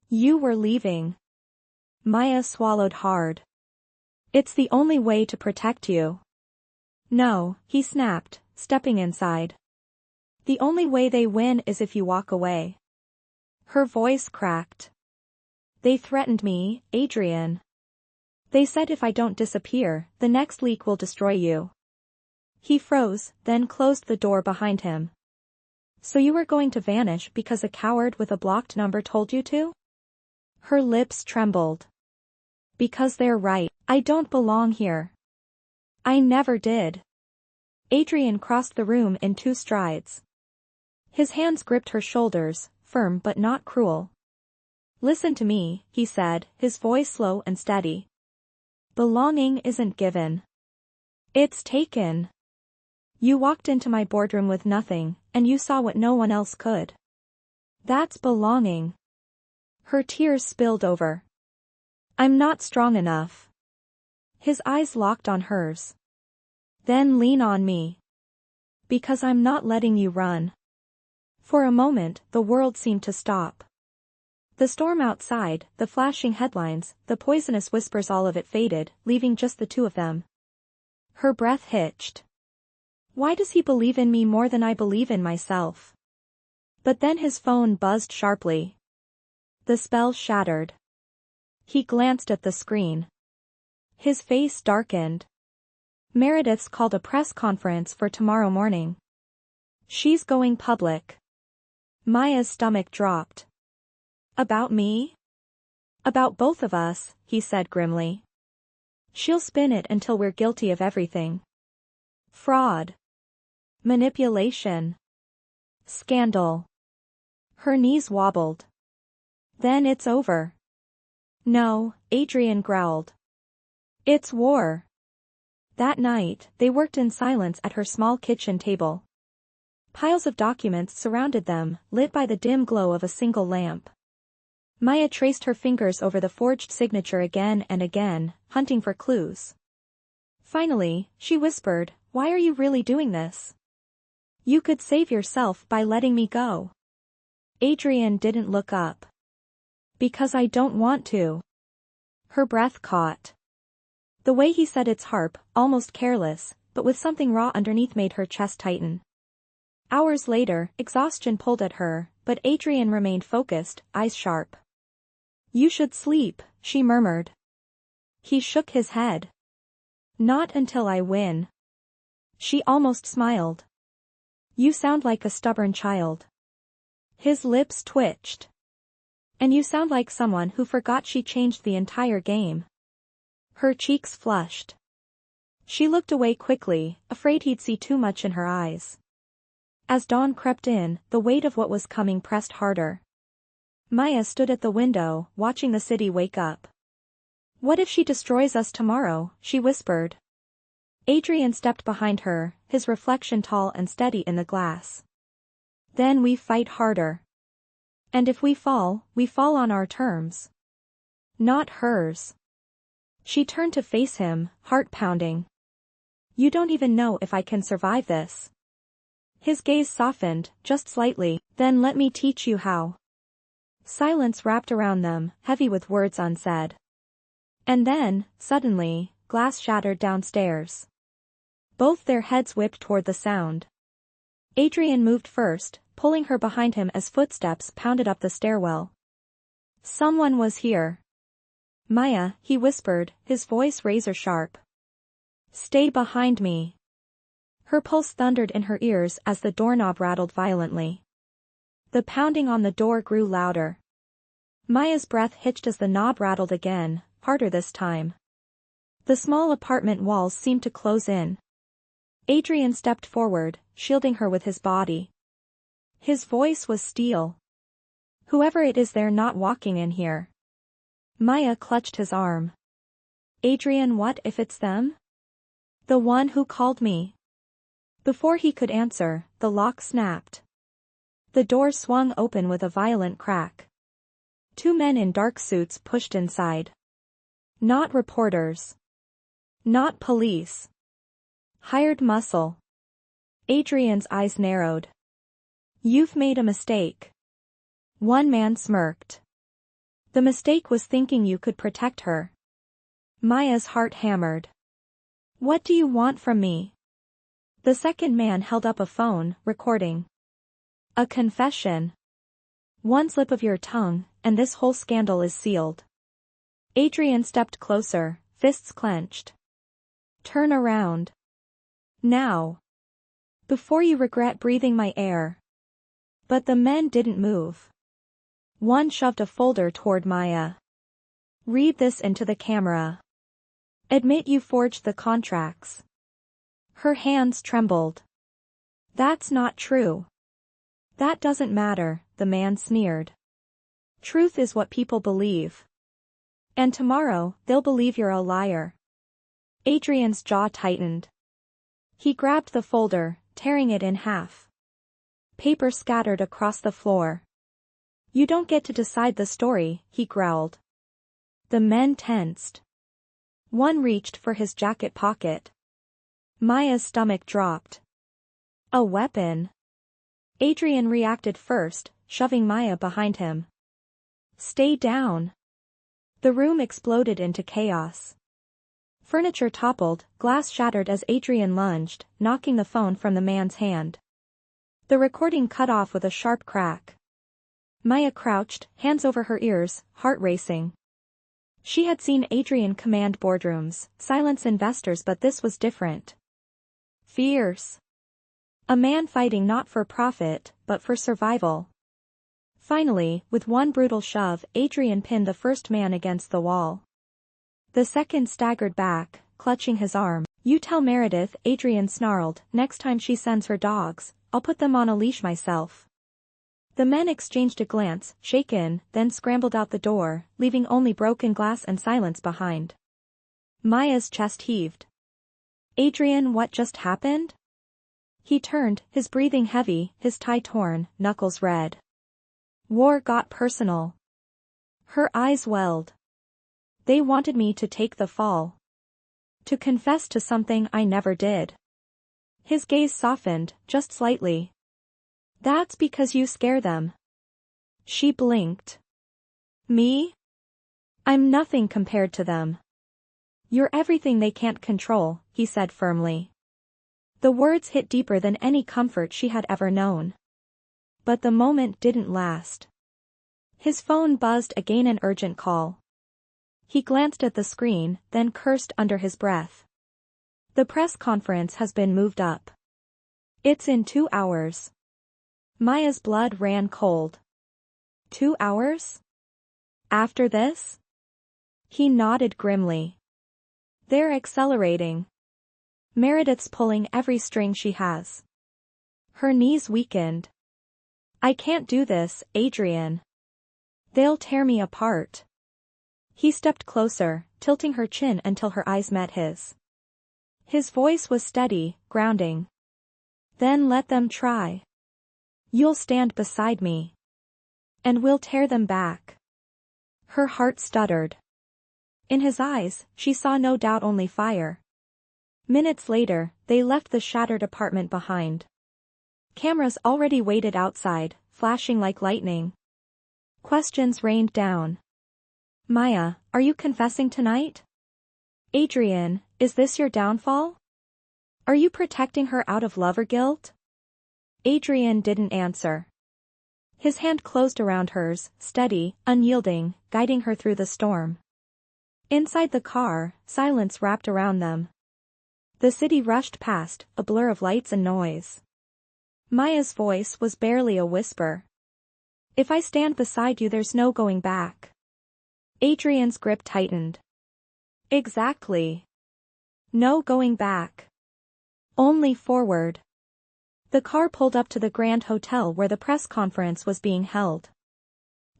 You were leaving. Maya swallowed hard. It's the only way to protect you. No, he snapped, stepping inside. The only way they win is if you walk away. Her voice cracked. They threatened me, Adrian. They said if I don't disappear, the next leak will destroy you. He froze, then closed the door behind him. So you were going to vanish because a coward with a blocked number told you to? Her lips trembled. Because they're right, I don't belong here. I never did. Adrian crossed the room in 2 strides. His hands gripped her shoulders, firm but not cruel. Listen to me, he said, his voice slow and steady. Belonging isn't given. It's taken. You walked into my boardroom with nothing, and you saw what no one else could. That's belonging. Her tears spilled over. I'm not strong enough. His eyes locked on hers. Then lean on me. Because I'm not letting you run. For a moment, the world seemed to stop. The storm outside, the flashing headlines, the poisonous whispers, all of it faded, leaving just the two of them. Her breath hitched. Why does he believe in me more than I believe in myself? But then his phone buzzed sharply. The spell shattered. He glanced at the screen. His face darkened. Meredith's called a press conference for tomorrow morning. She's going public. Maya's stomach dropped. About me? About both of us, he said grimly. She'll spin it until we're guilty of everything. Fraud. Manipulation. Scandal. Her knees wobbled. Then it's over. No, Adrian growled. It's war. That night, they worked in silence at her small kitchen table. Piles of documents surrounded them, lit by the dim glow of a single lamp. Maya traced her fingers over the forged signature again and again, hunting for clues. Finally, she whispered, Why are you really doing this? You could save yourself by letting me go. Adrian didn't look up. Because I don't want to. Her breath caught. The way he said it's harp, almost careless, but with something raw underneath made her chest tighten. Hours later, exhaustion pulled at her, but Adrian remained focused, eyes sharp. You should sleep, she murmured. He shook his head. Not until I win. She almost smiled. You sound like a stubborn child. His lips twitched. And you sound like someone who forgot she changed the entire game. Her cheeks flushed. She looked away quickly, afraid he'd see too much in her eyes. As dawn crept in, the weight of what was coming pressed harder. Maya stood at the window, watching the city wake up. What if she destroys us tomorrow, she whispered. Adrian stepped behind her, his reflection tall and steady in the glass. Then we fight harder. And if we fall on our terms. Not hers. She turned to face him, heart pounding. You don't even know if I can survive this. His gaze softened, just slightly, then let me teach you how. Silence wrapped around them, heavy with words unsaid. And then, suddenly, glass shattered downstairs. Both their heads whipped toward the sound. Adrian moved first, pulling her behind him as footsteps pounded up the stairwell. Someone was here. Maya, he whispered, his voice razor sharp. Stay behind me. Her pulse thundered in her ears as the doorknob rattled violently. The pounding on the door grew louder. Maya's breath hitched as the knob rattled again, harder this time. The small apartment walls seemed to close in. Adrian stepped forward, shielding her with his body. His voice was steel. Whoever it is, they're not walking in here. Maya clutched his arm. Adrian, what if it's them? The one who called me. Before he could answer, the lock snapped. The door swung open with a violent crack. Two men in dark suits pushed inside. Not reporters. Not police. Hired muscle. Adrian's eyes narrowed. You've made a mistake. One man smirked. The mistake was thinking you could protect her. Maya's heart hammered. What do you want from me? The second man held up a phone, recording. A confession. One slip of your tongue, and this whole scandal is sealed. Adrian stepped closer, fists clenched. Turn around. Now. Before you regret breathing my air. But the men didn't move. One shoved a folder toward Maya. Read this into the camera. Admit you forged the contracts. Her hands trembled. That's not true. That doesn't matter, the man sneered. Truth is what people believe. And tomorrow, they'll believe you're a liar. Adrian's jaw tightened. He grabbed the folder, tearing it in half. Paper scattered across the floor. You don't get to decide the story, he growled. The men tensed. One reached for his jacket pocket. Maya's stomach dropped. A weapon. Adrian reacted first, shoving Maya behind him. Stay down. The room exploded into chaos. Furniture toppled, glass shattered as Adrian lunged, knocking the phone from the man's hand. The recording cut off with a sharp crack. Maya crouched, hands over her ears, heart racing. She had seen Adrian command boardrooms, silence investors, but this was different. Fierce. A man fighting not for profit, but for survival. Finally, with one brutal shove, Adrian pinned the first man against the wall. The second staggered back, clutching his arm. You tell Meredith, Adrian snarled, next time she sends her dogs, I'll put them on a leash myself. The men exchanged a glance, shaken, then scrambled out the door, leaving only broken glass and silence behind. Maya's chest heaved. Adrian, what just happened? He turned, his breathing heavy, his tie torn, knuckles red. War got personal. Her eyes welled. They wanted me to take the fall. To confess to something I never did. His gaze softened, just slightly. That's because you scare them. She blinked. Me? I'm nothing compared to them. You're everything they can't control, he said firmly. The words hit deeper than any comfort she had ever known. But the moment didn't last. His phone buzzed again, an urgent call. He glanced at the screen, then cursed under his breath. The press conference has been moved up. It's in 2 hours. Maya's blood ran cold. 2 hours? After this? He nodded grimly. They're accelerating. Meredith's pulling every string she has. Her knees weakened. I can't do this, Adrian. They'll tear me apart. He stepped closer, tilting her chin until her eyes met his. His voice was steady, grounding. Then let them try. You'll stand beside me. And we'll tear them back. Her heart stuttered. In his eyes, she saw no doubt, only fire. Minutes later, they left the shattered apartment behind. Cameras already waited outside, flashing like lightning. Questions rained down. Maya, are you confessing tonight? Adrian, is this your downfall? Are you protecting her out of love or guilt? Adrian didn't answer. His hand closed around hers, steady, unyielding, guiding her through the storm. Inside the car, silence wrapped around them. The city rushed past, a blur of lights and noise. Maya's voice was barely a whisper. If I stand beside you, there's no going back. Adrian's grip tightened. Exactly. No going back. Only forward. The car pulled up to the Grand Hotel where the press conference was being held.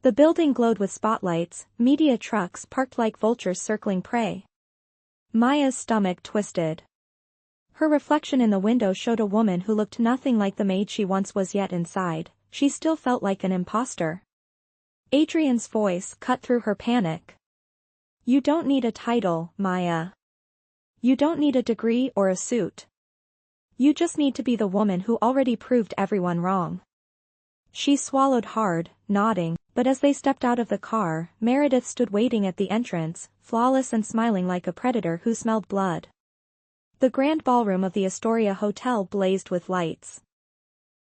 The building glowed with spotlights, media trucks parked like vultures circling prey. Maya's stomach twisted. Her reflection in the window showed a woman who looked nothing like the maid she once was, yet inside, she still felt like an imposter. Adrian's voice cut through her panic. You don't need a title, Maya. You don't need a degree or a suit. You just need to be the woman who already proved everyone wrong. She swallowed hard, nodding, but as they stepped out of the car, Meredith stood waiting at the entrance, flawless and smiling like a predator who smelled blood. The grand ballroom of the Astoria Hotel blazed with lights.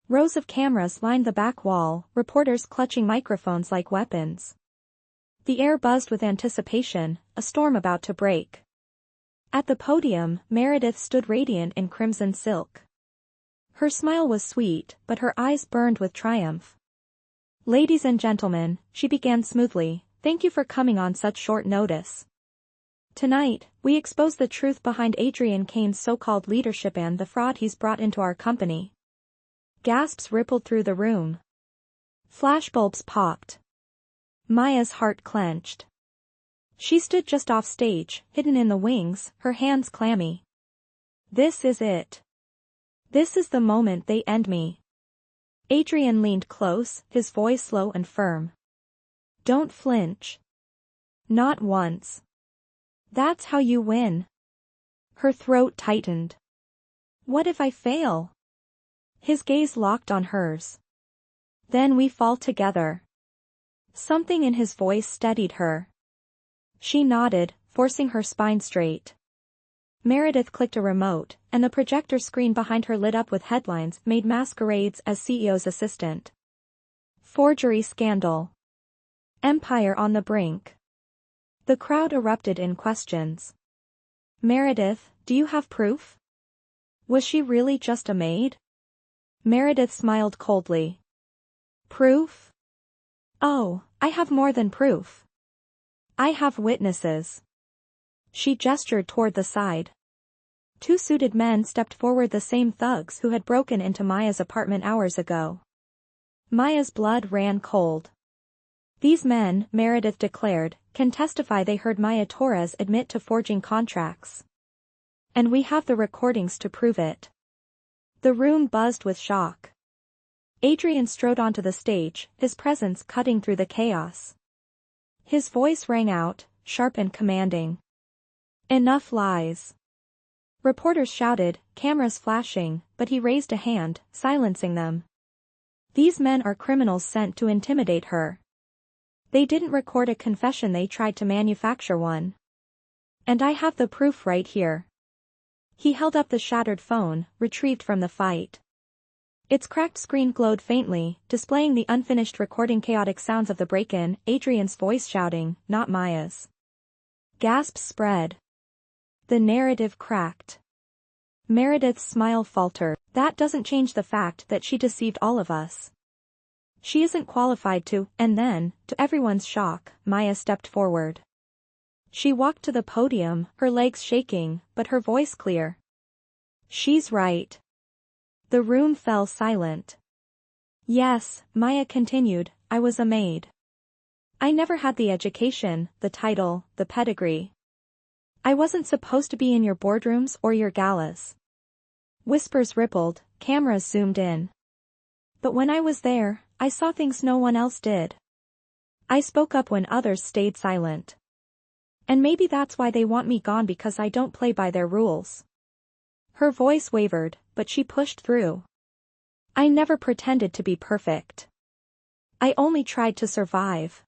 Rows of cameras lined the back wall, reporters clutching microphones like weapons. The air buzzed with anticipation, a storm about to break. At the podium, Meredith stood radiant in crimson silk. Her smile was sweet, but her eyes burned with triumph. Ladies and gentlemen, she began smoothly, thank you for coming on such short notice. Tonight, we expose the truth behind Adrian Kane's so-called leadership and the fraud he's brought into our company. Gasps rippled through the room. Flashbulbs popped. Maya's heart clenched. She stood just off stage, hidden in the wings, her hands clammy. This is it. This is the moment they end me. Adrian leaned close, his voice low and firm. Don't flinch. Not once. That's how you win. Her throat tightened. What if I fail? His gaze locked on hers. Then we fall together. Something in his voice steadied her. She nodded, forcing her spine straight. Meredith clicked a remote, and the projector screen behind her lit up with headlines made masquerades as CEO's assistant. Forgery scandal. Empire on the brink. The crowd erupted in questions. Meredith, do you have proof? Was she really just a maid? Meredith smiled coldly. Proof? Oh, I have more than proof. I have witnesses. She gestured toward the side. Two suited men stepped forward, the same thugs who had broken into Maya's apartment hours ago. Maya's blood ran cold. These men, Meredith declared, can testify they heard Maya Torres admit to forging contracts. And we have the recordings to prove it. The room buzzed with shock. Adrian strode onto the stage, his presence cutting through the chaos. His voice rang out, sharp and commanding. Enough lies. Reporters shouted, cameras flashing, but he raised a hand, silencing them. These men are criminals sent to intimidate her. They didn't record a confession, they tried to manufacture one. And I have the proof right here. He held up the shattered phone, retrieved from the fight. Its cracked screen glowed faintly, displaying the unfinished recording, chaotic sounds of the break-in, Adrian's voice shouting, not Maya's. Gasps spread. The narrative cracked. Meredith's smile faltered. That doesn't change the fact that she deceived all of us. She isn't qualified to, and then, to everyone's shock, Maya stepped forward. She walked to the podium, her legs shaking, but her voice clear. She's right. The room fell silent. Yes, Maya continued, I was a maid. I never had the education, the title, the pedigree. I wasn't supposed to be in your boardrooms or your galas. Whispers rippled, cameras zoomed in. But when I was there, I saw things no one else did. I spoke up when others stayed silent. And maybe that's why they want me gone, because I don't play by their rules. Her voice wavered, but she pushed through. I never pretended to be perfect. I only tried to survive.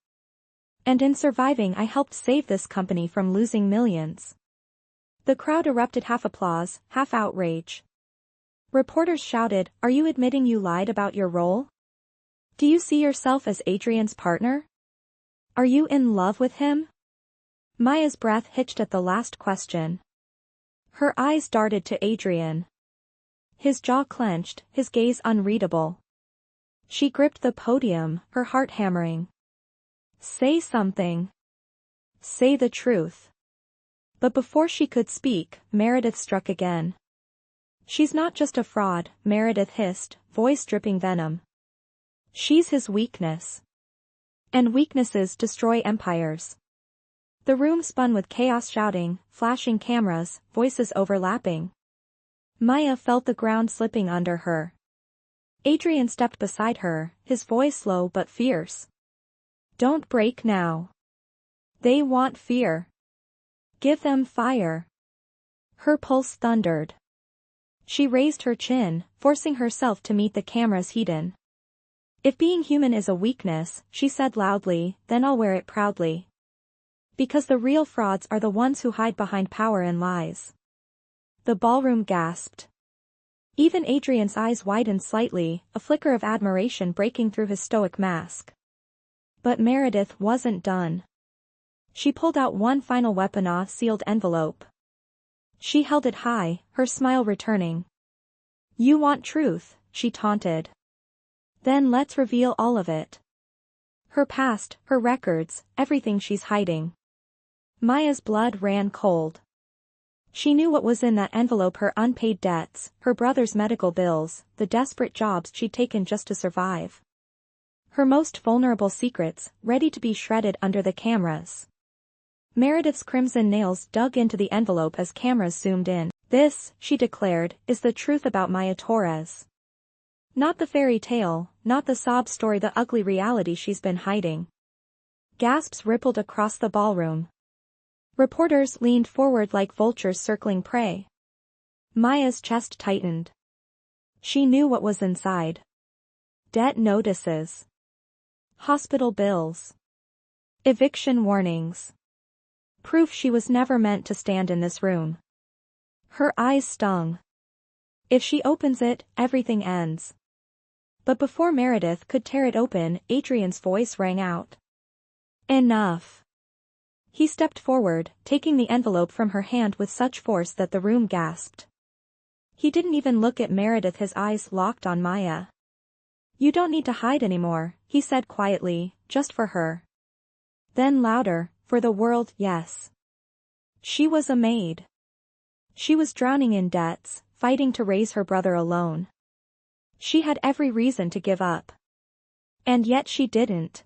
And in surviving I helped save this company from losing millions. The crowd erupted, half applause, half outrage. Reporters shouted, are you admitting you lied about your role? Do you see yourself as Adrian's partner? Are you in love with him? Maya's breath hitched at the last question. Her eyes darted to Adrian. His jaw clenched, his gaze unreadable. She gripped the podium, her heart hammering. Say something. Say the truth. But before she could speak, Meredith struck again. She's not just a fraud, Meredith hissed, voice dripping venom. She's his weakness. And weaknesses destroy empires. The room spun with chaos, shouting, flashing cameras, voices overlapping. Maya felt the ground slipping under her. Adrian stepped beside her, his voice low but fierce. Don't break now. They want fear. Give them fire. Her pulse thundered. She raised her chin, forcing herself to meet the camera's heat-in. If being human is a weakness, she said loudly, then I'll wear it proudly. Because the real frauds are the ones who hide behind power and lies. The ballroom gasped. Even Adrian's eyes widened slightly, a flicker of admiration breaking through his stoic mask. But Meredith wasn't done. She pulled out one final weapon, a sealed envelope. She held it high, her smile returning. You want truth, she taunted. Then let's reveal all of it. Her past, her records, everything she's hiding. Maya's blood ran cold. She knew what was in that envelope: her unpaid debts, her brother's medical bills, the desperate jobs she'd taken just to survive. Her most vulnerable secrets, ready to be shredded under the cameras. Meredith's crimson nails dug into the envelope as cameras zoomed in. This, she declared, is the truth about Maya Torres. Not the fairy tale, not the sob story, the ugly reality she's been hiding. Gasps rippled across the ballroom. Reporters leaned forward like vultures circling prey. Maya's chest tightened. She knew what was inside. Debt notices. Hospital bills. Eviction warnings. Proof she was never meant to stand in this room. Her eyes stung. If she opens it, everything ends. But before Meredith could tear it open, Adrian's voice rang out. Enough. He stepped forward, taking the envelope from her hand with such force that the room gasped. He didn't even look at Meredith, his eyes locked on Maya. You don't need to hide anymore, he said quietly, just for her. Then louder, for the world, yes. She was a maid. She was drowning in debts, fighting to raise her brother alone. She had every reason to give up. And yet she didn't.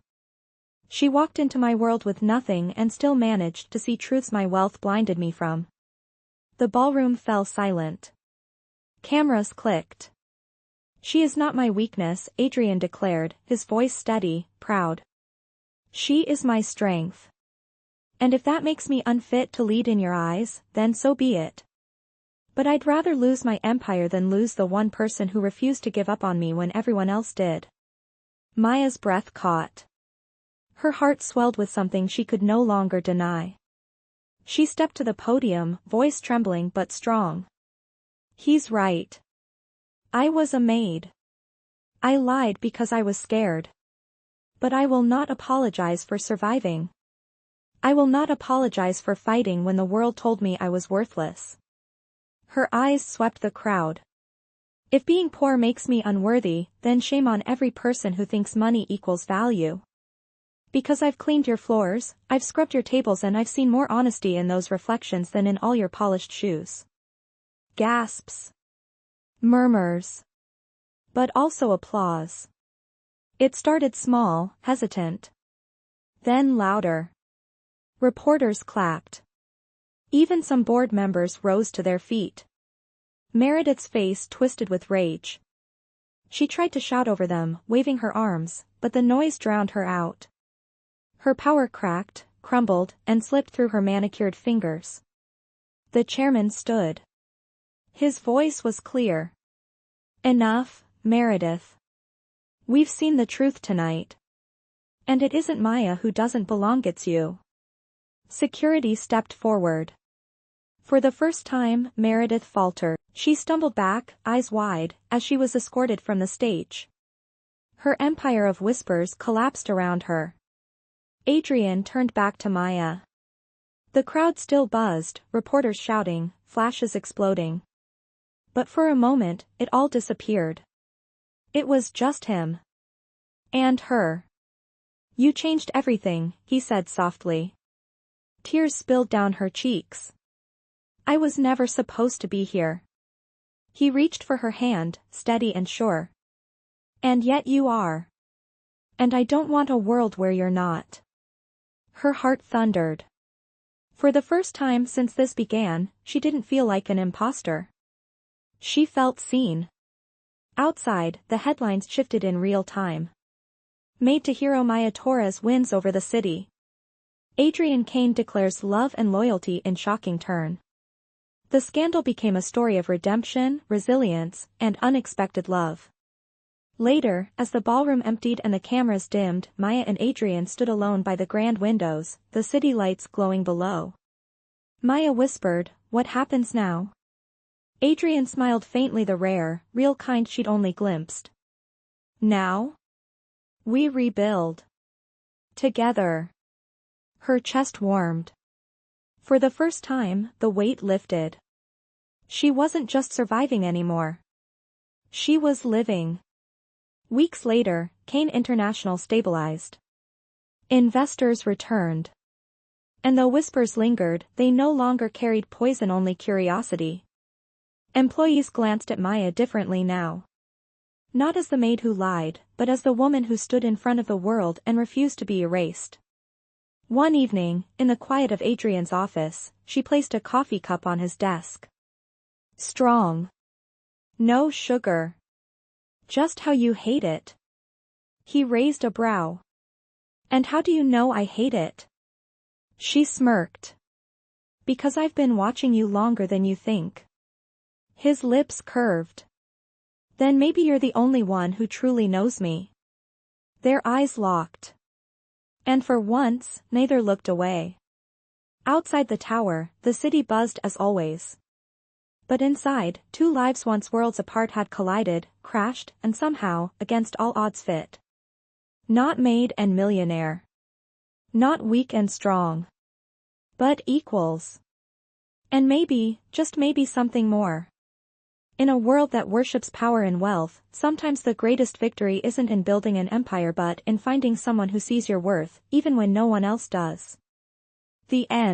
She walked into my world with nothing and still managed to see truths my wealth blinded me from. The ballroom fell silent. Cameras clicked. She is not my weakness, Adrian declared, his voice steady, proud. She is my strength. And if that makes me unfit to lead in your eyes, then so be it. But I'd rather lose my empire than lose the one person who refused to give up on me when everyone else did. Maya's breath caught. Her heart swelled with something she could no longer deny. She stepped to the podium, voice trembling but strong. He's right. I was a maid. I lied because I was scared. But I will not apologize for surviving. I will not apologize for fighting when the world told me I was worthless. Her eyes swept the crowd. If being poor makes me unworthy, then shame on every person who thinks money equals value. Because I've cleaned your floors, I've scrubbed your tables, and I've seen more honesty in those reflections than in all your polished shoes. Gasps. Murmurs. But also applause. It started small, hesitant. Then louder. Reporters clapped. Even some board members rose to their feet. Meredith's face twisted with rage. She tried to shout over them, waving her arms, but the noise drowned her out. Her power cracked, crumbled, and slipped through her manicured fingers. The chairman stood. His voice was clear. Enough, Meredith. We've seen the truth tonight. And it isn't Maya who doesn't belong, it's you. Security stepped forward. For the first time, Meredith faltered. She stumbled back, eyes wide, as she was escorted from the stage. Her empire of whispers collapsed around her. Adrian turned back to Maya. The crowd still buzzed, reporters shouting, flashes exploding. But for a moment, it all disappeared. It was just him. And her. You changed everything, he said softly. Tears spilled down her cheeks. I was never supposed to be here. He reached for her hand, steady and sure. And yet you are. And I don't want a world where you're not. Her heart thundered. For the first time since this began, she didn't feel like an imposter. She felt seen. Outside, the headlines shifted in real time. Maid to hero Maya Torres wins over the city. Adrian Kane declares love and loyalty in shocking turn. The scandal became a story of redemption, resilience, and unexpected love. Later, as the ballroom emptied and the cameras dimmed, Maya and Adrian stood alone by the grand windows, the city lights glowing below. Maya whispered, "What happens now?" Adrian smiled faintly, the rare, real kind she'd only glimpsed. "Now? We rebuild. Together." Her chest warmed. For the first time, the weight lifted. She wasn't just surviving anymore. She was living. Weeks later, Kane International stabilized. Investors returned. And though whispers lingered, they no longer carried poison, only curiosity. Employees glanced at Maya differently now. Not as the maid who lied, but as the woman who stood in front of the world and refused to be erased. One evening, in the quiet of Adrian's office, she placed a coffee cup on his desk. "Strong. No sugar. Just how you hate it." He raised a brow. "And how do you know I hate it?" She smirked. "Because I've been watching you longer than you think." His lips curved. "Then maybe you're the only one who truly knows me." Their eyes locked. And for once, neither looked away. Outside the tower, the city buzzed as always. But inside, two lives once worlds apart had collided, crashed, and somehow, against all odds fit. Not Maid and Millionaire. Not weak and strong. But equals. And maybe, just maybe, something more. In a world that worships power and wealth, sometimes the greatest victory isn't in building an empire but in finding someone who sees your worth, even when no one else does. The end.